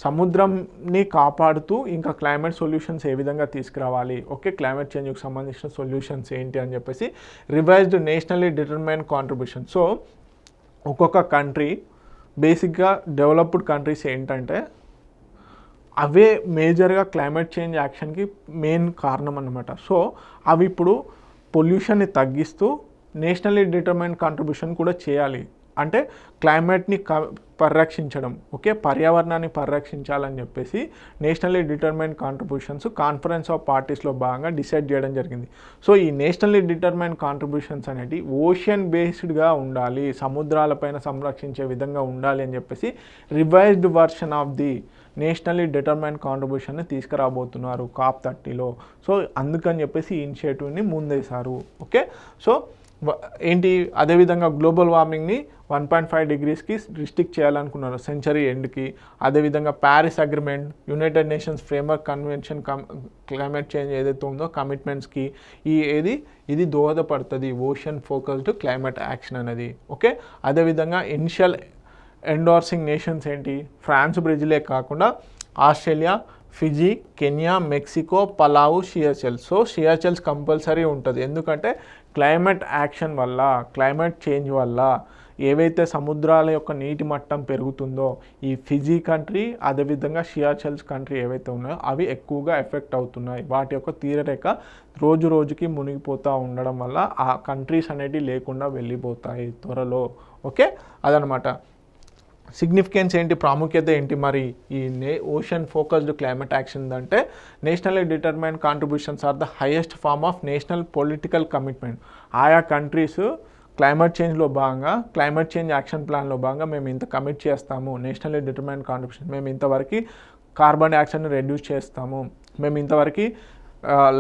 సముద్రంని కాపాడుతూ ఇంకా క్లైమేట్ సొల్యూషన్స్ ఏ విధంగా తీసుకురావాలి, ఓకే, క్లైమేట్ చేంజ్కి సంబంధించిన సొల్యూషన్స్ ఏంటి అని చెప్పేసి revised nationally determined contribution. So ఒక్కొక్క కంట్రీ బేసిక్గా డెవలప్డ్ కంట్రీస్ ఏంటంటే అవే మేజర్గా క్లైమేట్ చేంజ్ యాక్షన్కి మెయిన్ కారణం అన్నమాట. సో అవి ఇప్పుడు పొల్యూషన్ని తగ్గిస్తూ నేషనల్లీ డిటర్మైన్డ్ కాంట్రిబ్యూషన్ కూడా చేయాలి. అంటే క్లైమేట్ని పరిరక్షించడం, ఓకే, పర్యావరణాన్ని పరిరక్షించాలని చెప్పేసి nationally determined contributions conference of పార్టీస్లో భాగంగా డిసైడ్ చేయడం జరిగింది. సో ఈ నేషనల్లీ డిటర్మైన్డ్ కాంట్రిబ్యూషన్స్ అనేవి ఓషన్ బేస్డ్గా ఉండాలి, సముద్రాలపైన సంరక్షించే విధంగా ఉండాలి అని చెప్పేసి revised version of the nationally determined కాంట్రిబ్యూషన్ని తీసుకురాబోతున్నారు COP30లో. సో అందుకని చెప్పేసి ఈ ఇనిషియేటివ్ని ముందేశారు. ఓకే, సో ఏంటి, అదేవిధంగా గ్లోబల్ వార్మింగ్ని 1.5 డిగ్రీస్కి రిస్ట్రిక్ట్ చేయాలనుకున్నారు సెంచరీ ఎండ్కి. అదేవిధంగా Paris agreement, United Nations framework convention climate change ఏదైతే ఉందో కమిట్మెంట్స్కి ఇది దోహదపడుతుంది ఓషన్ ఫోకస్డ్ క్లైమేట్ యాక్షన్ అనేది. ఓకే, అదేవిధంగా ఇనిషియల్ ఎండోర్సింగ్ నేషన్స్ ఏంటి, ఫ్రాన్స్, బ్రెజిలే కాకుండా Australia, Fiji, Kenya, Mexico, Palau, Seychelles. So Seychelles compulsory ఉంటుంది, ఎందుకంటే క్లైమేట్ యాక్షన్ వల్ల, క్లైమేట్ చేంజ్ వల్ల ఏవైతే సముద్రాల యొక్క నీటి మట్టం పెరుగుతుందో ఈ ఫిజీ కంట్రీ అదేవిధంగా సియాచెల్స్ కంట్రీ ఏవైతే ఉన్నాయో అవి ఎక్కువగా ఎఫెక్ట్ అవుతున్నాయి. వాటి యొక్క తీరరేఖ రోజు రోజుకి మునిగిపోతూ ఉండడం వల్ల ఆ కంట్రీస్ అనేవి లేకుండా వెళ్ళిపోతాయి త్వరలో. ఓకే, అదనమాట సిగ్నిఫికెన్స్ ఏంటి, ప్రాముఖ్యత ఏంటి మరి ఈ ఓషన్ ఫోకస్డ్ క్లైమేట్ యాక్షన్ అంటే nationally determined contributions are the highest form of national political commitment. ఆయా కంట్రీస్ క్లైమేట్ చేంజ్లో భాగంగా, క్లైమేట్ చేంజ్ యాక్షన్ ప్లాన్లో భాగంగా మేము ఇంత కమిట్ చేస్తాము, నేషనల్లీ డిటర్మైన్డ్ కాంట్రిబ్యూషన్, మేము ఇంతవరకు కార్బన్ డైఆక్సైడ్ని రెడ్యూస్ చేస్తాము, మేము ఇంతవరకు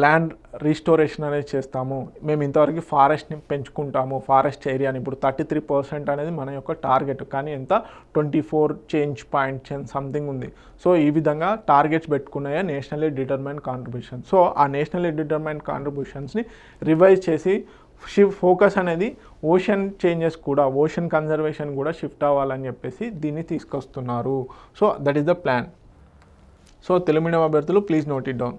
ల్యాండ్ రీస్టోరేషన్ అనేది చేస్తాము, మేము ఇంతవరకు ఫారెస్ట్ని పెంచుకుంటాము, ఫారెస్ట్ ఏరియాని ఇప్పుడు 33% అనేది మన యొక్క టార్గెట్, కానీ ఎంత 24 సంథింగ్ ఉంది. సో ఈ విధంగా టార్గెట్స్ పెట్టుకున్నాయా నేషనల్లీ డిటర్మైన్డ్ కాంట్రిబ్యూషన్. సో ఆ నేషనల్లీ డిటర్మైన్డ్ కాంట్రిబ్యూషన్స్ని రివైజ్ చేసి ఫోకస్ అనేది ఓషన్ చేంజెస్ కూడా, ఓషన్ కన్జర్వేషన్ కూడా షిఫ్ట్ అవ్వాలని చెప్పేసి దీన్ని తీసుకొస్తున్నారు. So that is the plan. So Telugu medium అభ్యర్థులు please note it down.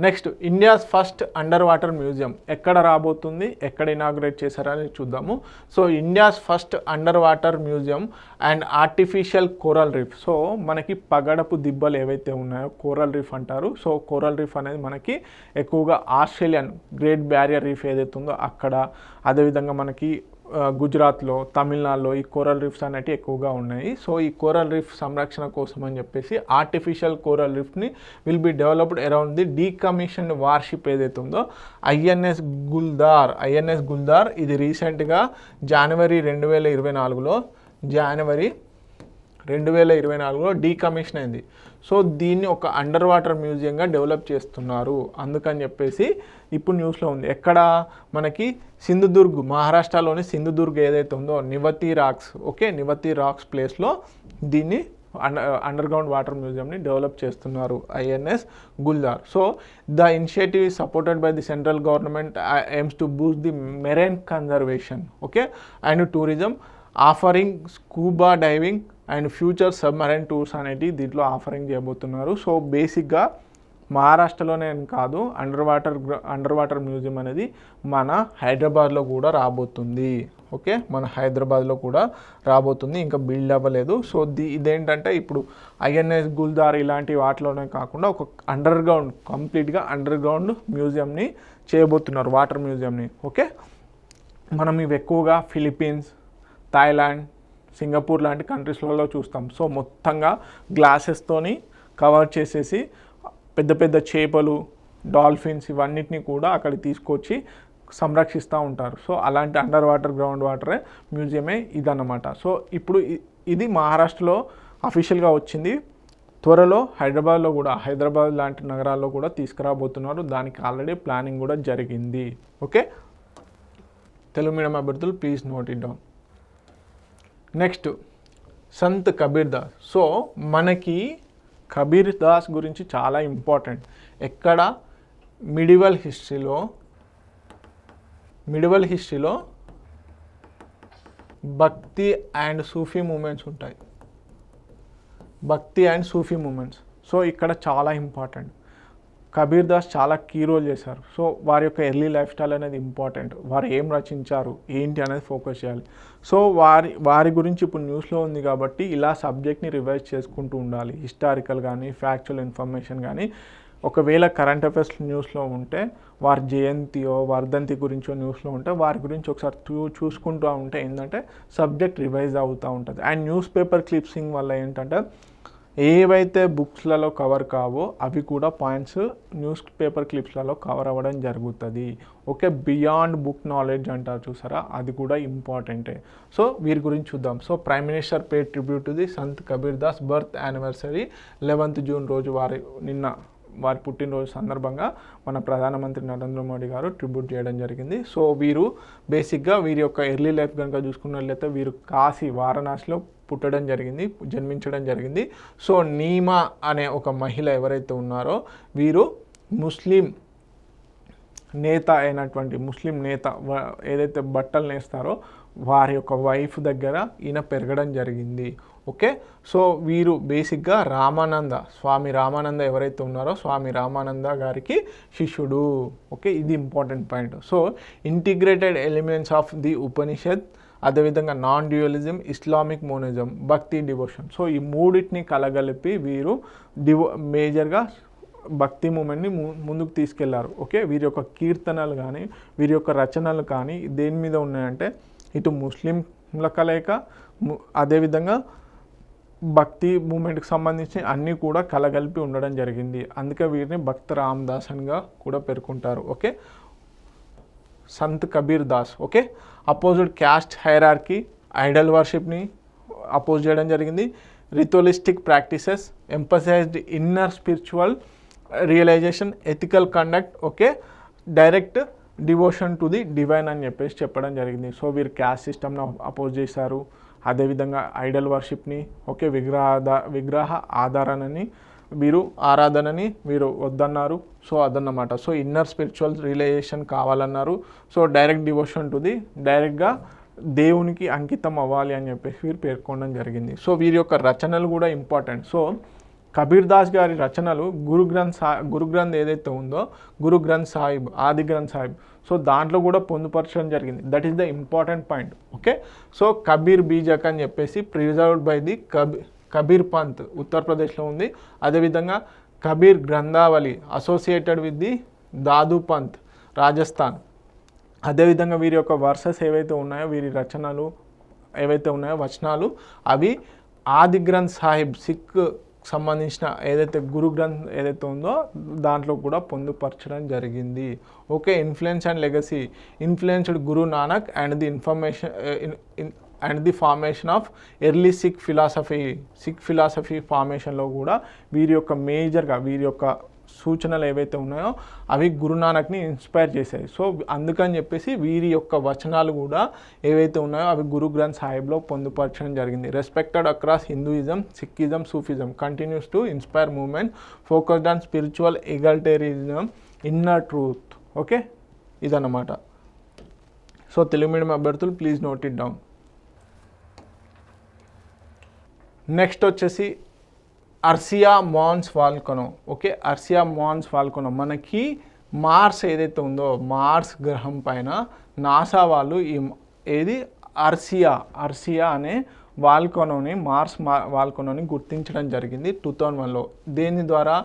Next, India's first underwater museum ఎక్కడ రాబోతుంది, ఎక్కడ ఇనాగ్రేట్ చేశారని చూద్దాము. So India's first underwater museum and artificial coral reef. So మనకి పగడపు దిబ్బలు ఏవైతే ఉన్నాయో కోరల్ రీఫ్ అంటారు. సో కోరల్ రీఫ్ అనేది మనకి ఎక్కువగా ఆస్ట్రేలియన్ గ్రేట్ బ్యారియర్ రీఫ్ ఏదైతే ఉందో అక్కడ, అదేవిధంగా మనకి గుజరాత్లో, తమిళనాడులో ఈ కోరల్ రీఫ్స్ అనేవి ఎక్కువగా ఉన్నాయి. సో ఈ కోరల్ రీఫ్ సంరక్షణ కోసం అని చెప్పేసి ఆర్టిఫిషియల్ కోరల్ రీఫ్ని will be developed around the decommissioned warship ఏదైతే ఉందో ఐఎన్ఎస్ గుల్దార్. ఇది రీసెంట్గా జనవరి 2024లో డీకమిషన్ అయింది. సో దీన్ని ఒక అండర్ వాటర్ మ్యూజియంగా డెవలప్ చేస్తున్నారు. అందుకని చెప్పేసి ఇప్పుడు న్యూస్లో ఉంది. ఎక్కడ మనకి సింధుదుర్గ్, మహారాష్ట్రలోని సింధుదుర్గ్ ఏదైతే ఉందో Nivati rocks, okay, Nivati rocks ప్లేస్లో దీన్ని అండర్ గ్రౌండ్ వాటర్ మ్యూజియంని డెవలప్ చేస్తున్నారు INS Guldar. So the initiative is supported by the central government aims to boost the marine conservation, okay, and tourism, offering scuba diving and future submarine tours అనేవి దీంట్లో offering చేయబోతున్నారు. So బేసిక్గా మహారాష్ట్రలోనే కాదు, under water museum అనేది మన హైదరాబాద్లో కూడా రాబోతుంది. ఓకే, మన హైదరాబాద్లో కూడా రాబోతుంది, ఇంకా బిల్డ్ అవ్వలేదు. సో ఇదేంటంటే ఇప్పుడు ఐఎన్ఎస్ గుల్దార్ ఇలాంటి వాటిలోనే కాకుండా ఒక కంప్లీట్గా అండర్ గ్రౌండ్ మ్యూజియంని చేయబోతున్నారు, వాటర్ మ్యూజియంని. ఓకే, మనం ఇవి ఎక్కువగా ఫిలిప్పీన్స్, థాయిలాండ్, సింగపూర్ లాంటి కంట్రీస్లలో చూస్తాం. సో మొత్తంగా గ్లాసెస్తోని కవర్ చేసేసి పెద్ద పెద్ద చేపలు, డాల్ఫిన్స్ ఇవన్నిటిని కూడా అక్కడికి తీసుకొచ్చి సంరక్షిస్తూ ఉంటారు. సో అలాంటి అండర్ వాటర్, గ్రౌండ్ వాటరే మ్యూజియమే ఇదన్నమాట. సో ఇప్పుడు ఇది మహారాష్ట్రలో అఫీషియల్గా వచ్చింది. త్వరలో హైదరాబాద్ లాంటి నగరాల్లో కూడా తీసుకురాబోతున్నారు. దానికి ఆల్రెడీ ప్లానింగ్ కూడా జరిగింది. ఓకే, తెలుగు మీడియం అభ్యర్థులు please note it down. Next, Sant Kabir Das. So మనకి కబీర్ దాస్ గురించి చాలా ఇంపార్టెంట్. ఎక్కడ మిడివల్ హిస్టరీలో భక్తి అండ్ సూఫీ మూమెంట్స్ ఉంటాయి. భక్తి అండ్ సూఫీ మూమెంట్స్. సో ఇక్కడ చాలా ఇంపార్టెంట్. కబీర్ దాస్ చాలా కీ రోల్ చేశారు. సో వారి యొక్క ఎర్లీ లైఫ్ స్టైల్ అనేది ఇంపార్టెంట్. వారు ఏం రచించారు ఏంటి అనేది ఫోకస్ చేయాలి. సో వారి గురించి ఇప్పుడు న్యూస్లో ఉంది కాబట్టి ఇలా సబ్జెక్ట్ని రివైజ్ చేసుకుంటూ ఉండాలి. హిస్టారికల్ కానీ ఫ్యాక్చువల్ ఇన్ఫర్మేషన్ కానీ ఒకవేళ కరెంట్ అఫైర్స్ న్యూస్లో ఉంటే వారి జయంతియో వర్ధంతి గురించో న్యూస్లో ఉంటే వారి గురించి ఒకసారి చూసుకుంటూ ఉంటే ఏంటంటే సబ్జెక్ట్ రివైజ్ అవుతూ ఉంటుంది. అండ్ న్యూస్ పేపర్ క్లిప్సింగ్ వల్ల ఏంటంటే ఏవైతే బుక్స్లలో కవర్ కావో అవి కూడా పాయింట్స్ న్యూస్ పేపర్ క్లిప్స్లలో కవర్ అవ్వడం జరుగుతుంది. ఓకే, బియాండ్ బుక్ నాలెడ్జ్ అంటారు చూసారా, అది కూడా ఇంపార్టెంటే. సో వీరి గురించి చూద్దాం. So prime minister pay tribute to the Sant Kabir Das birth anniversary 11th June రోజు వారి పుట్టినరోజు సందర్భంగా మన ప్రధానమంత్రి నరేంద్ర మోడీ గారు ట్రిబ్యూట్ చేయడం జరిగింది. సో వీరు బేసిక్గా వీరి యొక్క ఎర్లీ లైఫ్ కనుక చూసుకున్నట్లయితే వీరు కాశీ వారణాసిలో జన్మించడం జరిగింది. సో నీమా అనే ఒక మహిళ ఎవరైతే ఉన్నారో వీరు ముస్లిం నేత ఏదైతే బట్టలు నేస్తారో వారి యొక్క వైఫ్ దగ్గర ఈయన పెరగడం జరిగింది. ఓకే, సో వీరు బేసిక్గా స్వామి రామానంద ఎవరైతే ఉన్నారో స్వామి రామానంద గారికి శిష్యుడు. ఓకే, ఇది important point. So integrated elements of the Upanishad, అదేవిధంగా non dualism, Islamic monism, bhakti, devotion. So ఈ మూడింటిని కలగలిపి వీరు మేజర్గా భక్తి మూమెంట్ని ముందుకు తీసుకెళ్లారు. ఓకే, వీరి యొక్క కీర్తనలు కానీ వీరి యొక్క రచనలు కానీ దేని మీద ఉన్నాయంటే ఇటు ముస్లింల కలయిక, అదేవిధంగా భక్తి మూమెంట్కి సంబంధించి అన్నీ కూడా కలగలిపి ఉండడం జరిగింది. అందుకే వీరిని భక్త రామదాస్ అనిగా కూడా పేర్కొంటారు. Okay, Sant Kabir Das. Okay, opposed caste hierarchy, idol వర్షిప్ని అపోజ్ చేయడం జరిగింది. Ritualistic practices, emphasised inner spiritual realisation, ethical conduct. Okay, direct devotion to the divine అని చెప్పడం జరిగింది. సో వీరు క్యాస్ట్ సిస్టమ్ని అపోజ్ చేశారు. అదేవిధంగా ఐడల్ వర్షిప్ని, ఓకే, విగ్రహ ఆరాధనని వీరు వద్దన్నారు. సో అదన్నమాట. సో ఇన్నర్ స్పిరిచువల్ రియలైజేషన్ కావాలన్నారు. So direct devotion to the డైరెక్ట్గా దేవునికి అంకితం అవ్వాలి అని చెప్పేసి వీరు పేర్కొనడం జరిగింది. సో వీరి యొక్క రచనలు కూడా ఇంపార్టెంట్. సో కబీర్ దాస్ గారి రచనలు గురు గ్రంథ్ ఏదైతే ఉందో గురు గ్రంథ్ సాహిబ్, ఆది గ్రంథ్ సాహిబ్, సో దాంట్లో కూడా పొందుపరచడం జరిగింది. That is the important point. Okay, so Kabir Bijak అని చెప్పేసి preserved by the Kabir Panth ఉత్తరప్రదేశ్లో ఉంది. అదేవిధంగా Kabir Granthavali associated with the Dadu Panth Rajasthan. అదేవిధంగా వీరి యొక్క వర్సెస్ ఏవైతే ఉన్నాయో వీరి రచనలు ఏవైతే ఉన్నాయో వచనాలు అవి ఆది గ్రంథ్ సాహిబ్ సిక్ సంబంధించిన ఏదైతే గురు గ్రంథ్ ఏదైతే ఉందో దాంట్లో కూడా పొందుపరచడం జరిగింది. Okay, influence and legacy, influenced Guru Nanak and the formation of early Sikh philosophy ఫార్మేషన్లో కూడా వీరి యొక్క మేజర్గా వీరి యొక్క సూచనలు ఏవైతే ఉన్నాయో అవి గురునానక్ని ఇన్స్పైర్ చేశాయి. సో అందుకని చెప్పేసి వీరి యొక్క వచనాలు కూడా ఏవైతే ఉన్నాయో అవి గురు గ్రంథ్ సాహిబ్లో పొందుపరచడం జరిగింది. Respected across Hinduism, Sikhism, Sufism, continues to inspire movement, focused on spiritual egalitarianism, inner truth. Okay, ఇదన్నమాట. సో తెలుగు మీడియం అభ్యర్థులు please note it down. Next వచ్చేసి Arsia Mons volcano. Okay, Arsia Mons volcano మనకి మార్స్ ఏదైతే ఉందో Mars గ్రహం పైన NASA వాళ్ళు అర్సియా అనే వాల్కనోని గుర్తించడం జరిగింది 2001లో. దేని ద్వారా?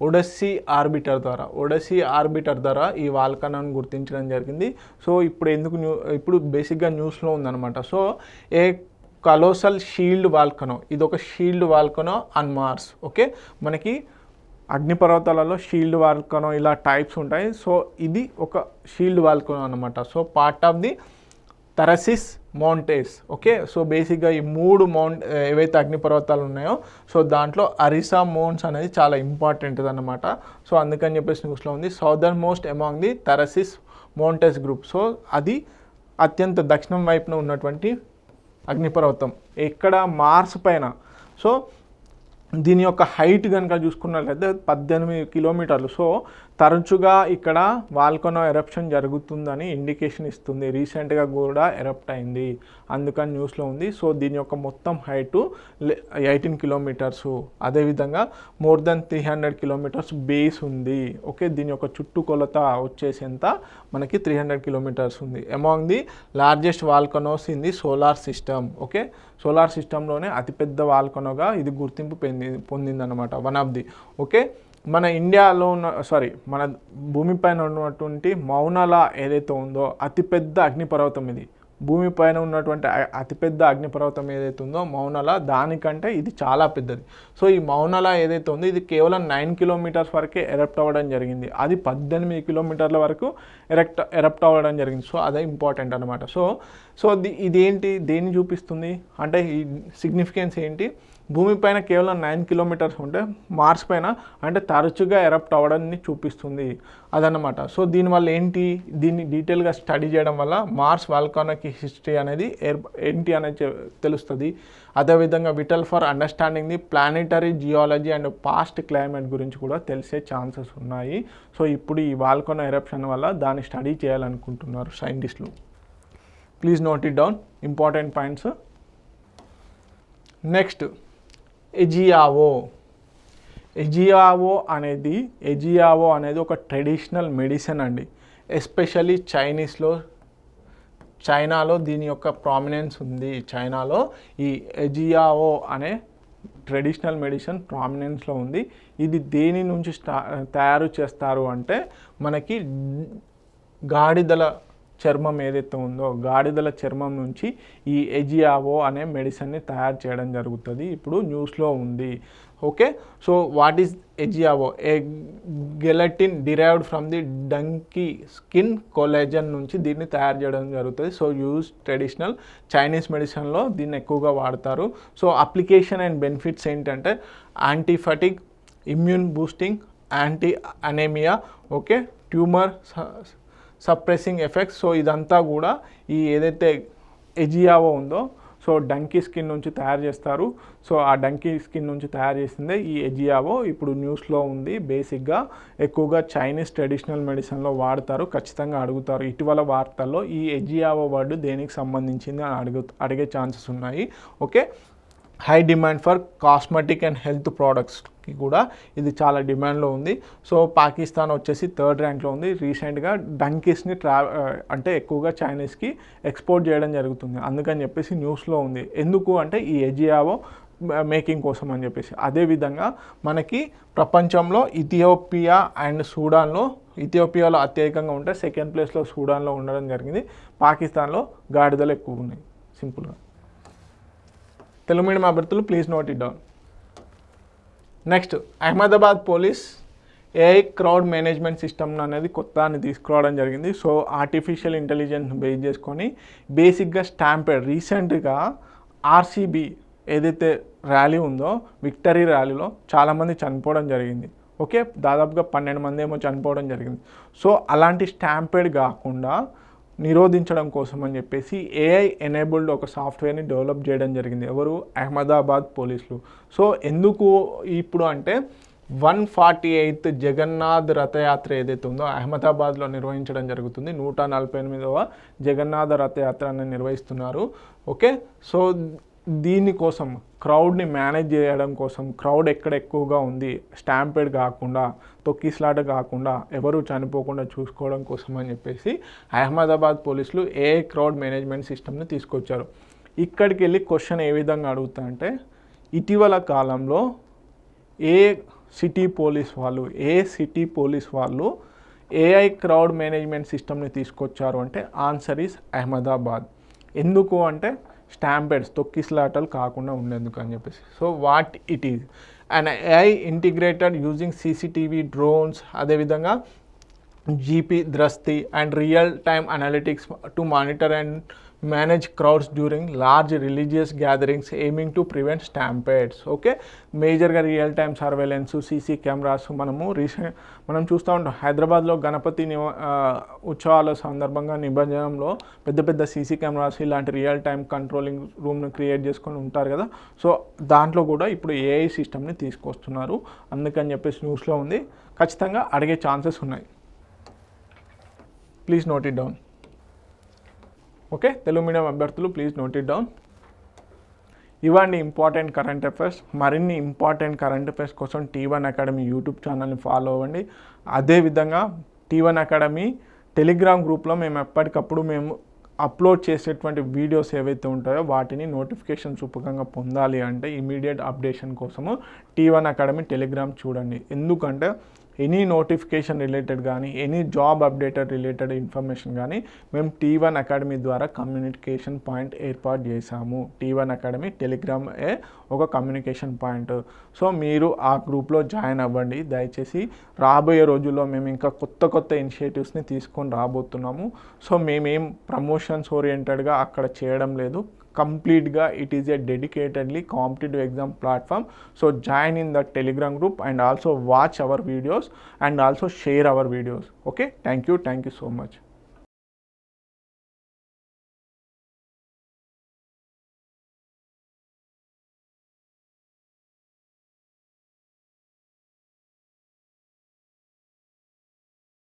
ఒడెస్సీ ఆర్బిటర్ ద్వారా ఈ వాల్కనోని గుర్తించడం జరిగింది. సో ఇప్పుడు బేసిక్గా న్యూస్లో ఉందన్నమాట. సో కలోసల్ షీల్డ్ వాల్కనో, ఇది ఒక shield volcano on Mars. Okay, మనకి అగ్నిపర్వతాలలో షీల్డ్ వాల్కనో ఇలా టైప్స్ ఉంటాయి. సో ఇది ఒక షీల్డ్ వాల్కనో అనమాట. So part of the Tharsis mountains. Okay, so బేసిక్గా ఈ 3 ఏవైతే అగ్నిపర్వతాలు ఉన్నాయో సో దాంట్లో అరిసా మౌంట్స్ అనేది చాలా ఇంపార్టెంట్ అనమాట. సో అందుకని చెప్పేసి న్యూస్లో ఉంది. Southernmost among the Tharsis mountains group. So అది అత్యంత దక్షిణం వైపున ఉన్నటువంటి అగ్నిపర్వతం ఎక్కడ? మార్స్ పైన. సో దీని యొక్క హైట్ కనుక చూసుకున్నట్లయితే 18 కిలోమీటర్లు. సో తరచుగా ఇక్కడ వాల్కనో ఎరప్షన్ జరుగుతుందని ఇండికేషన్ ఇస్తుంది. రీసెంట్గా కూడా ఎరప్ట్ అయింది, అందుకని న్యూస్లో ఉంది. సో దీని యొక్క మొత్తం హైటు 18 కిలోమీటర్సు. అదేవిధంగా మోర్ దెన్ 300 కిలోమీటర్స్ బేస్ ఉంది. ఓకే, దీని యొక్క చుట్టుకొలత వచ్చేసి ఎంత మనకి 300 కిలోమీటర్స్ ఉంది. Among the largest volcanoes in the solar system. Okay, solar సిస్టంలోనే అతిపెద్ద వాల్కనోగా ఇది గుర్తింపు పొందిందనమాట, వన్ ఆఫ్ ది. ఓకే, మన ఇండియాలో మన భూమిపైన ఉన్నటువంటి మౌనలా ఏదైతే ఉందో అతిపెద్ద అగ్నిపర్వతం ఇది. భూమిపైన ఉన్నటువంటి అతిపెద్ద అగ్నిపర్వతం ఏదైతే ఉందో మౌనలా, దానికంటే ఇది చాలా పెద్దది. సో ఈ మౌనలా ఏదైతే ఉందో ఇది కేవలం 9 కిలోమీటర్స్ వరకే ఎరప్ట్ అవ్వడం జరిగింది. అది 18 కిలోమీటర్ల వరకు ఎరప్ట్ అవ్వడం జరిగింది. సో అదే ఇంపార్టెంట్ అనమాట. సో ఇదేంటి, దేన్ని చూపిస్తుంది అంటే ఈ సిగ్నిఫికెన్స్ ఏంటి? భూమిపైన కేవలం 9 కిలోమీటర్స్ ఉంటే మార్స్ పైన అంటే తరచుగా ఎరప్ట్ అవ్వడాన్ని చూపిస్తుంది అదన్నమాట. సో దీనివల్ల ఏంటి, దీన్ని డీటెయిల్గా స్టడీ చేయడం వల్ల మార్స్ వాల్కానిక్ హిస్టరీ అనేది ఏంటి అనేది తెలుస్తుంది. అదేవిధంగా vital for understanding the planetary geology and past climate గురించి కూడా తెలిసే ఛాన్సెస్ ఉన్నాయి. సో ఇప్పుడు ఈ వాల్కానో ఎరప్షన్ వల్ల దాన్ని స్టడీ చేయాలనుకుంటున్నారు సైంటిస్టులు. Please note it down, important points. Next ejiao అనేది ఒక ట్రెడిషనల్ మెడిసిన్ అండి. ఎస్పెషల్లీ చైనాలో దీని యొక్క ప్రామినెన్స్ ఉంది. చైనాలో ఈ ఎజియావో అనే ట్రెడిషనల్ మెడిసిన్ ప్రామినెన్స్లో ఉంది. ఇది దేని నుంచి తయారు చేస్తారు అంటే మనకి గాడిదల చర్మం ఏదైతే ఉందో గాడిదల చర్మం నుంచి ఈ ఎజియావో అనే మెడిసిన్ని తయారు చేయడం జరుగుతుంది. ఇప్పుడు న్యూస్లో ఉంది. Okay, so what is ejiao? A gelatin derived from the donkey skin collagen నుంచి దీన్ని తయారు చేయడం జరుగుతుంది. సో యూజ్ ట్రెడిషనల్ చైనీస్ మెడిసిన్లో దీన్ని ఎక్కువగా వాడతారు. సో అప్లికేషన్ అండ్ బెనిఫిట్స్ ఏంటంటే antifatigue, immune boosting, anti anaemia, okay, tumour suppressing effects. So ఇదంతా కూడా ఈ ఏదైతే ఎజియావో ఉందో సో డంకీ స్కిన్ నుంచి తయారు చేస్తారు. సో ఆ డంకీ స్కిన్ నుంచి తయారు చేసిందే ఈ ఎజియావో. ఇప్పుడు న్యూస్లో ఉంది. బేసిక్గా ఎక్కువగా చైనీస్ ట్రెడిషనల్ మెడిసిన్లో వాడతారు, ఖచ్చితంగా అడుగుతారు. ఇటీవల వార్తల్లో ఈ ఎజియావో వర్డ్ దేనికి సంబంధించింది అని అడిగే ఛాన్సెస్ ఉన్నాయి. Okay, high demand for cosmetic and health ప్రోడక్ట్స్కి కూడా ఇది చాలా డిమాండ్లో ఉంది. సో పాకిస్తాన్ వచ్చేసి 3rd ర్యాంక్లో ఉంది. రీసెంట్గా డంకీస్ని అంటే ఎక్కువగా చైనీస్కి ఎక్స్పోర్ట్ చేయడం జరుగుతుంది, అందుకని చెప్పేసి న్యూస్లో ఉంది. ఎందుకు అంటే ఈ ఎజియావో మేకింగ్ కోసం అని చెప్పేసి. అదేవిధంగా మనకి ప్రపంచంలో ఇథియోపియా అండ్ సూడాన్లో, ఇథియోపియాలో అత్యధికంగా ఉంటే 2nd ప్లేస్లో సూడాన్లో ఉండడం జరిగింది. పాకిస్తాన్లో గాడిదలు ఎక్కువ ఉన్నాయి. సింపుల్గా తెలుగు మీడియం అభ్యర్థులు please note it down. Next Ahmedabad police AI crowd management system అనేది కొత్తని తీసుకురావడం జరిగింది. సో ఆర్టిఫిషియల్ ఇంటెలిజెన్స్ బేస్ చేసుకొని బేసిక్గా స్టాంపెడ్ రీసెంట్గా ఆర్సీబీ ఏదైతే ర్యాలీ ఉందో విక్టరీ ర్యాలీలో చాలామంది చనిపోవడం జరిగింది. ఓకే, దాదాపుగా 12 మంది ఏమో చనిపోవడం జరిగింది. సో అలాంటి స్టాంపెడ్ కాకుండా నిరోధించడం కోసం అని చెప్పేసి ఏఐ ఎనేబుల్డ్ ఒక సాఫ్ట్వేర్ని డెవలప్ చేయడం జరిగింది. ఎవరు? అహ్మదాబాద్ పోలీసులు. సో ఎందుకు ఇప్పుడు అంటే 148th జగన్నాథ్ రథయాత్ర ఏదైతే ఉందో అహ్మదాబాద్లో నిర్వహించడం జరుగుతుంది. 148వ జగన్నాథ రథయాత్ర అని నిర్వహిస్తున్నారు. ఓకే, సో దీనికోసం క్రౌడ్ని మేనేజ్ చేయడం కోసం, క్రౌడ్ ఎక్కడ ఎక్కువగా ఉంది, స్టాంపెడ్ కాకుండా, తొక్కిస్లాట కాకుండా, ఎవరు చనిపోకుండా చూసుకోవడం కోసం అని చెప్పేసి అహ్మదాబాద్ పోలీసులు ఏఐ క్రౌడ్ మేనేజ్మెంట్ సిస్టమ్ని తీసుకొచ్చారు. ఇక్కడికి వెళ్ళి క్వశ్చన్ ఏ విధంగా అడుగుతా అంటే ఇటీవల కాలంలో ఏ సిటీ పోలీస్ వాళ్ళు ఏఐ క్రౌడ్ మేనేజ్మెంట్ సిస్టమ్ని తీసుకొచ్చారు అంటే ఆన్సర్ ఈస్ అహ్మదాబాద్. ఎందుకు అంటే స్టాంపెడ్స్, తొక్కిస్లాటలు కాకుండా ఉండేందుకు అని చెప్పేసి. So what it is and AI integrated using CCTV, drones, అదేవిధంగా GP Drishti and real time analytics to monitor and manage crowds during large religious gatherings aiming to prevent stampedes. Okay, మేజర్గా real time surveillance, CC cameras. మనం చూస్తూ ఉంటాం హైదరాబాద్లో గణపతి ఉత్సవాల సందర్భంగా నిమజ్జనంలో పెద్ద పెద్ద సీసీ కెమెరాస్ ఇలాంటి రియల్ టైమ్ కంట్రోలింగ్ రూమ్ను క్రియేట్ చేసుకొని ఉంటారు కదా. సో దాంట్లో కూడా ఇప్పుడు ఏఐ సిస్టమ్ని తీసుకొస్తున్నారు. అందుకని చెప్పేసి న్యూస్లో ఉంది. ఖచ్చితంగా అడిగే ఛాన్సెస్ ఉన్నాయి. Please note it down. Okay, Telugu medium అభ్యర్థులు ప్లీజ్ నోట్ ఇట్ డౌన్. ఇవన్నీ ఇంపార్టెంట్ కరెంట్ అఫైర్స్. మరిన్ని ఇంపార్టెంట్ కరెంట్ అఫైర్స్ కోసం T1 అకాడమీ యూట్యూబ్ ఛానల్ని ఫాలో అవ్వండి. అదేవిధంగా T1 అకాడమీ టెలిగ్రామ్ గ్రూప్లో మేము ఎప్పటికప్పుడు అప్లోడ్ చేసేటువంటి వీడియోస్ ఏవైతే ఉంటాయో వాటిని నోటిఫికేషన్ రూపకంగా పొందాలి అంటే ఇమీడియట్ అప్డేషన్ కోసము T1 అకాడమీ టెలిగ్రామ్ చూడండి. ఎందుకంటే ఎనీ నోటిఫికేషన్ రిలేటెడ్ కానీ any job updated related information కానీ మేము T1 అకాడమీ ద్వారా కమ్యూనికేషన్ పాయింట్ ఏర్పాటు చేశాము. T1 అకాడమీ టెలిగ్రామ్ ఒక కమ్యూనికేషన్ పాయింట్. సో మీరు ఆ గ్రూప్లో జాయిన్ అవ్వండి దయచేసి. రాబోయే రోజుల్లో మేము ఇంకా కొత్త ఇనిషియేటివ్స్ని తీసుకొని రాబోతున్నాము. సో మేమేం ప్రమోషన్స్ ఓరియంటెడ్గా అక్కడ చేయడం లేదు. Completely it is a dedicatedly competitive exam platform. So join in the Telegram group and also watch our videos and also share our videos. Okay, thank you so much.